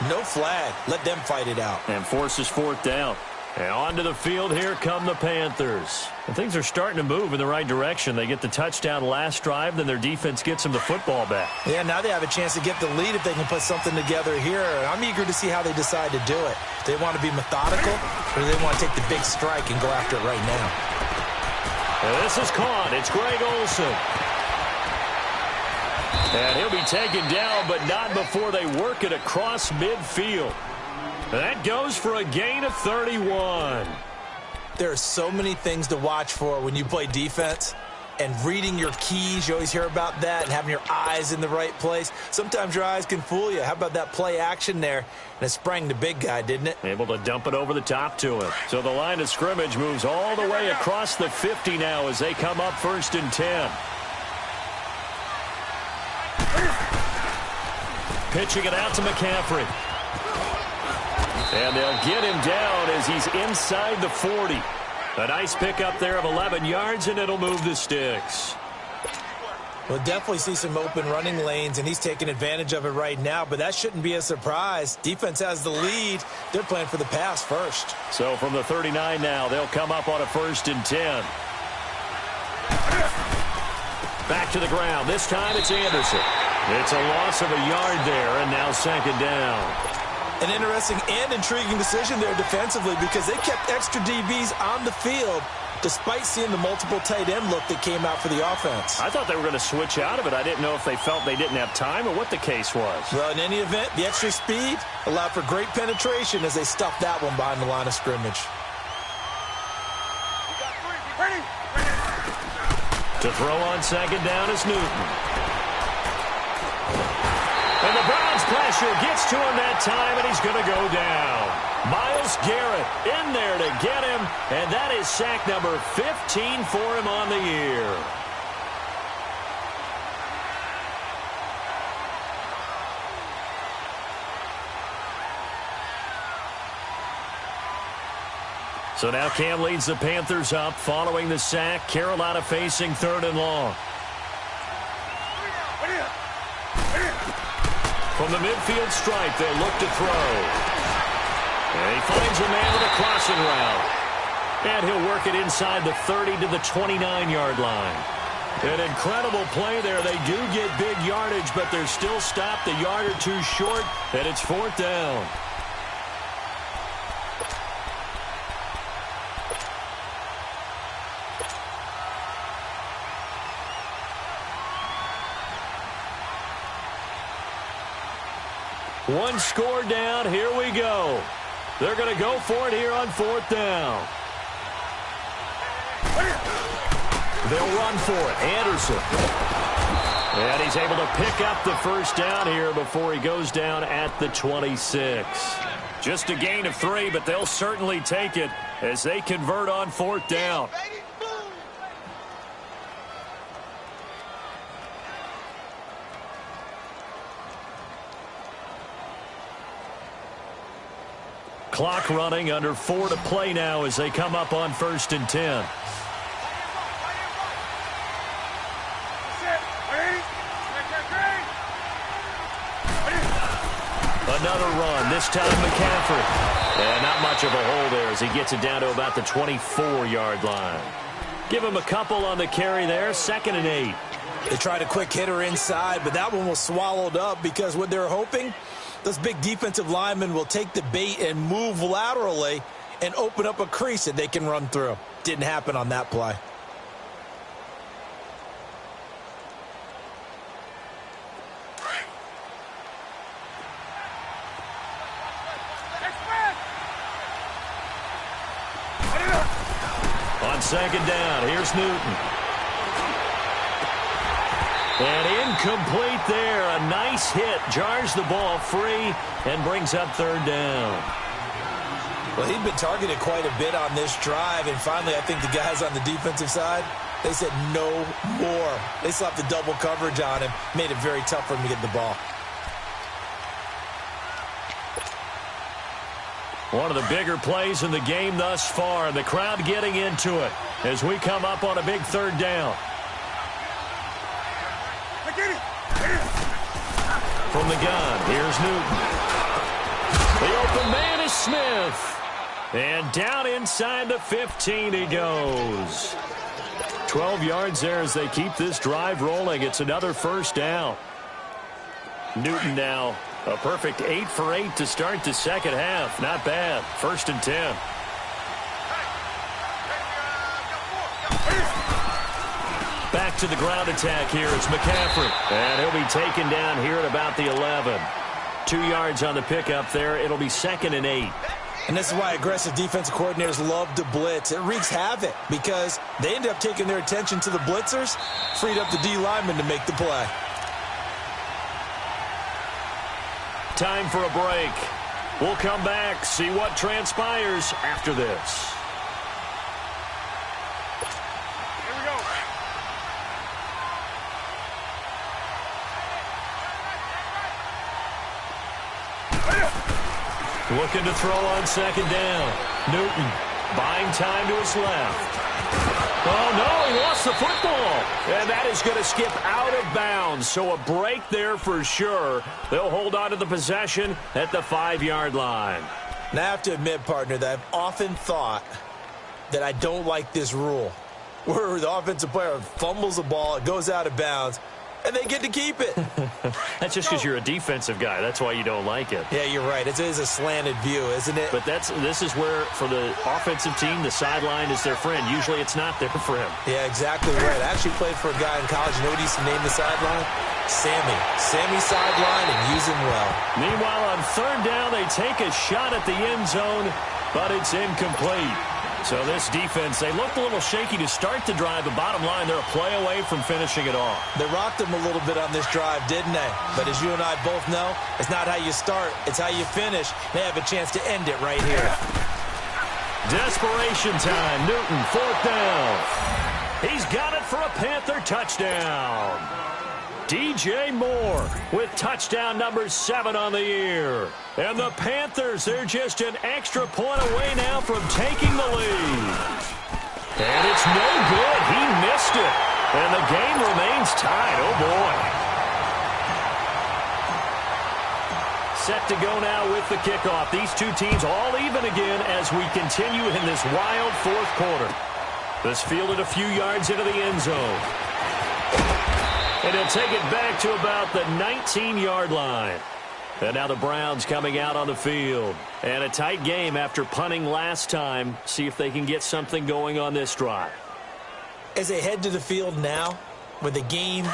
[SPEAKER 2] no flag. Let them fight it out.
[SPEAKER 1] And forces 4th down. And onto the field, here come the Panthers. And things are starting to move in the right direction. They get the touchdown last drive, then their defense gets them the football back.
[SPEAKER 2] Yeah, now they have a chance to get the lead if they can put something together here. And I'm eager to see how they decide to do it. Do they want to be methodical, or do they want to take the big strike and go after it right now?
[SPEAKER 1] And this is caught. It's Greg Olsen. And he'll be taken down, but not before they work it across midfield. That goes for a gain of 31.
[SPEAKER 2] There are so many things to watch for when you play defense. And reading your keys, you always hear about that, and having your eyes in the right place. Sometimes your eyes can fool you. How about that play action there? And it sprang the big guy, didn't it?
[SPEAKER 1] Able to dump it over the top to him. So the line of scrimmage moves all the way across the 50 now as they come up 1st and 10. Pitching it out to McCaffrey. And they'll get him down as he's inside the 40. A nice pickup there of 11 yards, and it'll move the sticks.
[SPEAKER 2] We'll definitely see some open running lanes, and he's taking advantage of it right now, but that shouldn't be a surprise. Defense has the lead. They're playing for the pass first.
[SPEAKER 1] So from the 39 now, they'll come up on a 1st and 10. Back to the ground. This time it's Anderson. It's a loss of a yard there, and now 2nd down.
[SPEAKER 2] An interesting and intriguing decision there defensively because they kept extra DBs on the field despite seeing the multiple tight end look that came out for the offense.
[SPEAKER 1] I thought they were going to switch out of it. I didn't know if they felt they didn't have time or what the case was.
[SPEAKER 2] Well, in any event, the extra speed allowed for great penetration as they stuffed that one behind the line of scrimmage.
[SPEAKER 1] To throw on second down is Newton. And the Browns pressure gets to him that time, and he's going to go down. Myles Garrett in there to get him, and that is sack number 15 for him on the year. So now Cam leads the Panthers up following the sack. Carolina facing 3rd and long. From the midfield stripe, they look to throw. And he finds a man with a crossing route. And he'll work it inside the 30 to the 29-yard line. An incredible play there. They do get big yardage, but they're still stopped a yard or two short, and it's 4th down. One score down. Here we go. They're going to go for it here on 4th down. They'll run for it. Anderson. And he's able to pick up the first down here before he goes down at the 26. Just a gain of 3, but they'll certainly take it as they convert on 4th down. Clock running, under 4 to play now as they come up on 1st and 10. Another run, this time McCaffrey. And not much of a hole there as he gets it down to about the 24-yard line. Give him a couple on the carry there, 2nd and 8.
[SPEAKER 2] They tried a quick hitter inside, but that one was swallowed up because what they're hoping, those big defensive linemen will take the bait and move laterally and open up a crease that they can run through. Didn't happen on that play.
[SPEAKER 1] On 2nd down, here's Newton. And incomplete there. A nice hit. Jars the ball free and brings up 3rd down.
[SPEAKER 2] Well, he'd been targeted quite a bit on this drive, and finally I think the guys on the defensive side, they said no more. They slapped the double coverage on him, made it very tough for him to get the ball.
[SPEAKER 1] One of the bigger plays in the game thus far. The crowd getting into it as we come up on a big 3rd down. From the gun, here's Newton. The open man is Smith. And down inside the 15 he goes. 12 yards there as they keep this drive rolling. It's another 1st down. Newton now a perfect 8 for 8 to start the 2nd half. Not bad. 1st and 10. Back to the ground attack here. It's McCaffrey. And he'll be taken down here at about the 11. 2 yards on the pickup there. It'll be 2nd and 8.
[SPEAKER 2] And this is why aggressive defensive coordinators love to blitz. It wreaks havoc because they end up taking their attention to the blitzers, freed up the D lineman to make the play.
[SPEAKER 1] Time for a break. We'll come back, see what transpires after this. Looking to throw on 2nd down. Newton buying time to his left. Oh, no, he lost the football. And that is going to skip out of bounds. So a break there for sure. They'll hold on to the possession at the 5-yard line.
[SPEAKER 2] Now, I have to admit, partner, that I've often thought that I don't like this rule where the offensive player fumbles the ball, it goes out of bounds, and they get to keep it.
[SPEAKER 1] That's just because you're a defensive guy. That's why you don't like it.
[SPEAKER 2] Yeah, you're right. It is a slanted view, isn't it?
[SPEAKER 1] But this is where, for the offensive team, the sideline is their friend. Usually it's not there for him.
[SPEAKER 2] Yeah, exactly right. I actually played for a guy in college. You know what he used to name the sideline? Sammy. Sammy sideline, and use him well.
[SPEAKER 1] Meanwhile, on 3rd down, they take a shot at the end zone, but it's incomplete. So this defense, they looked a little shaky to start the drive, but bottom line, they're a play away from finishing it off.
[SPEAKER 2] They rocked them a little bit on this drive, didn't they? But as you and I both know, it's not how you start, it's how you finish. They have a chance to end it right here.
[SPEAKER 1] Desperation time. Newton, 4th down. He's got it for a Panther touchdown. DJ Moore with touchdown number 7 on the year. And the Panthers, they're just an extra point away now from taking the lead. And it's no good. He missed it. And the game remains tied. Oh, boy. Set to go now with the kickoff. These two teams all even again as we continue in this wild 4th quarter. This fielded a few yards into the end zone. And he'll take it back to about the 19-yard line. And now the Browns coming out on the field. And a tight game after punting last time. See if they can get something going on this drive.
[SPEAKER 2] As they head to the field now, with the game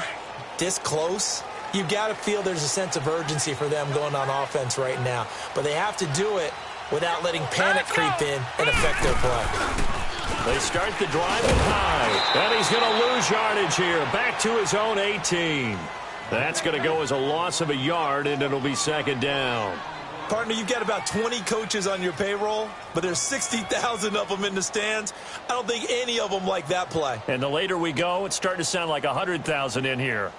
[SPEAKER 2] this close, you've got to feel there's a sense of urgency for them going on offense right now. But they have to do it without letting panic creep in and affect their play.
[SPEAKER 1] They start the drive at high. And he's going to lose yardage here. Back to his own 18. That's going to go as a loss of a yard, and it'll be 2nd down.
[SPEAKER 2] Partner, you've got about 20 coaches on your payroll, but there's 60,000 of them in the stands. I don't think any of them like that play.
[SPEAKER 1] And the later we go, it's starting to sound like 100,000 in here.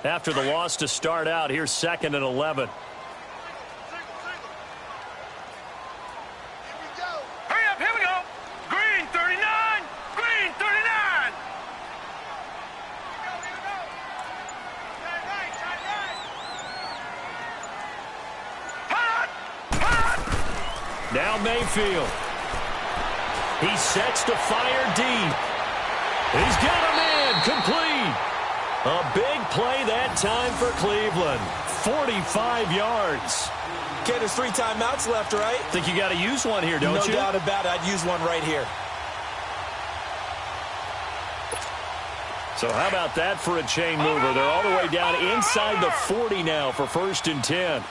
[SPEAKER 1] After the loss to start out, here's 2nd and 11.
[SPEAKER 3] Hurry up, here we go. Green 39, green 39.
[SPEAKER 1] Now Mayfield. He sets to fire deep. He's got a man complete. A big play that time for Cleveland. 45 yards.
[SPEAKER 2] Okay, there's 3 timeouts left, right?
[SPEAKER 1] Think you got to use one here, don't you?
[SPEAKER 2] No doubt about it. I'd use one right here.
[SPEAKER 1] So how about that for a chain mover? They're all the way down inside the 40 now for 1st and 10.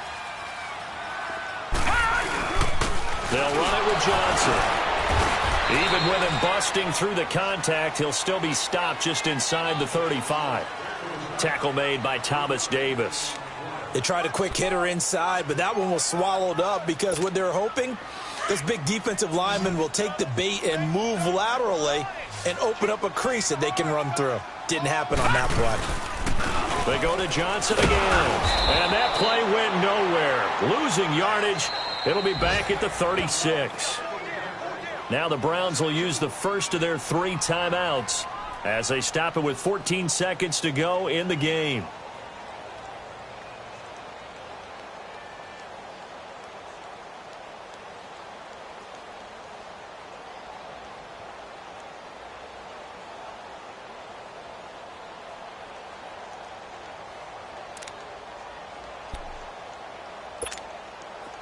[SPEAKER 1] They'll run it with Johnson. Even with him busting through the contact, he'll still be stopped just inside the 35. Tackle made by Thomas Davis.
[SPEAKER 2] They tried a quick hitter inside, but that one was swallowed up because what they're hoping, this big defensive lineman will take the bait and move laterally and open up a crease that they can run through. Didn't happen on that play.
[SPEAKER 1] They go to Johnson again. And that play went nowhere. Losing yardage. It'll be back at the 36. Now the Browns will use the first of their 3 timeouts as they stop it with 14 seconds to go in the game.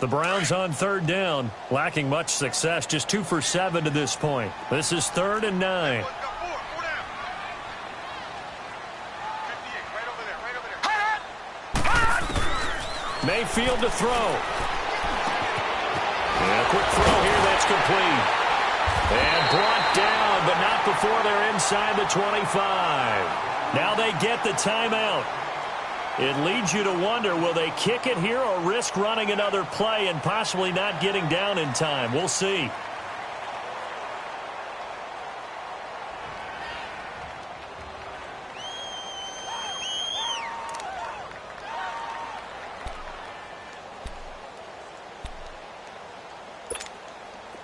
[SPEAKER 1] The Browns on 3rd down, lacking much success, just 2 for 7 to this point. This is 3rd and 9. Mayfield to throw. And a quick throw here that's complete. And brought down, but not before they're inside the 25. Now they get the timeout. It leads you to wonder, will they kick it here or risk running another play and possibly not getting down in time? We'll see.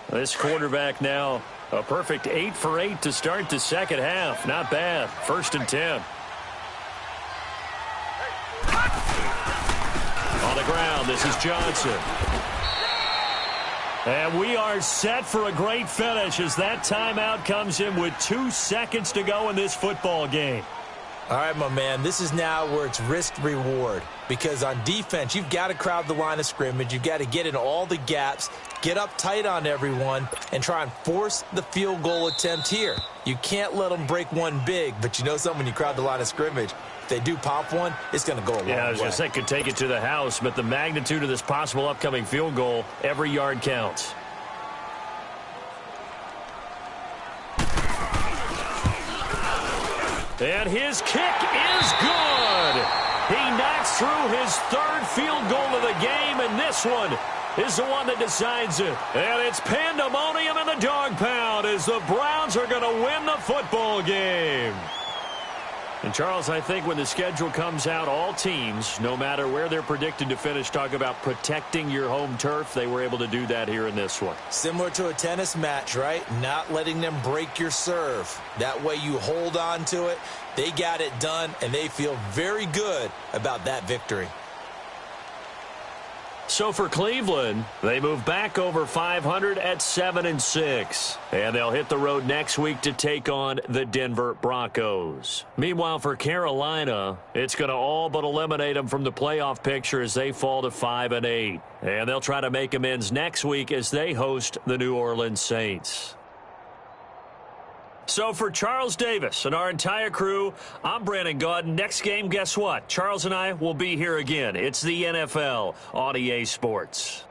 [SPEAKER 1] This quarterback now, a perfect 8 for 8 to start the 2nd half. Not bad. 1st and 10. On the ground, this is Johnson. And we are set for a great finish as that timeout comes in with 2 seconds to go in this football game.
[SPEAKER 2] All right, my man, this is now where it's risk-reward. Because on defense, you've got to crowd the line of scrimmage. You've got to get in all the gaps, get up tight on everyone, and try and force the field goal attempt here. You can't let them break one big, but you know something, when you crowd the line of scrimmage, if they do pop one, it's going to go a long way.
[SPEAKER 1] Yeah, I was going to say, could take it to the house, but the magnitude of this possible upcoming field goal, every yard counts. And his kick is good. He knocks through his third field goal of the game, and this one is the one that decides it. And it's pandemonium in the dog pound as the Browns are going to win the football game. And, Charles, I think when the schedule comes out, all teams, no matter where they're predicted to finish, talk about protecting your home turf. They were able to do that here in this one.
[SPEAKER 2] Similar to a tennis match, right? Not letting them break your serve. That way you hold on to it. They got it done, and they feel very good about that victory.
[SPEAKER 1] So for Cleveland, they move back over 500 at 7-6. And they'll hit the road next week to take on the Denver Broncos. Meanwhile, for Carolina, it's going to all but eliminate them from the playoff picture as they fall to 5-8. And they'll try to make amends next week as they host the New Orleans Saints. So for Charles Davis and our entire crew, I'm Brandon Gaudin. Next game, guess what? Charles and I will be here again. It's the NFL on EA Sports.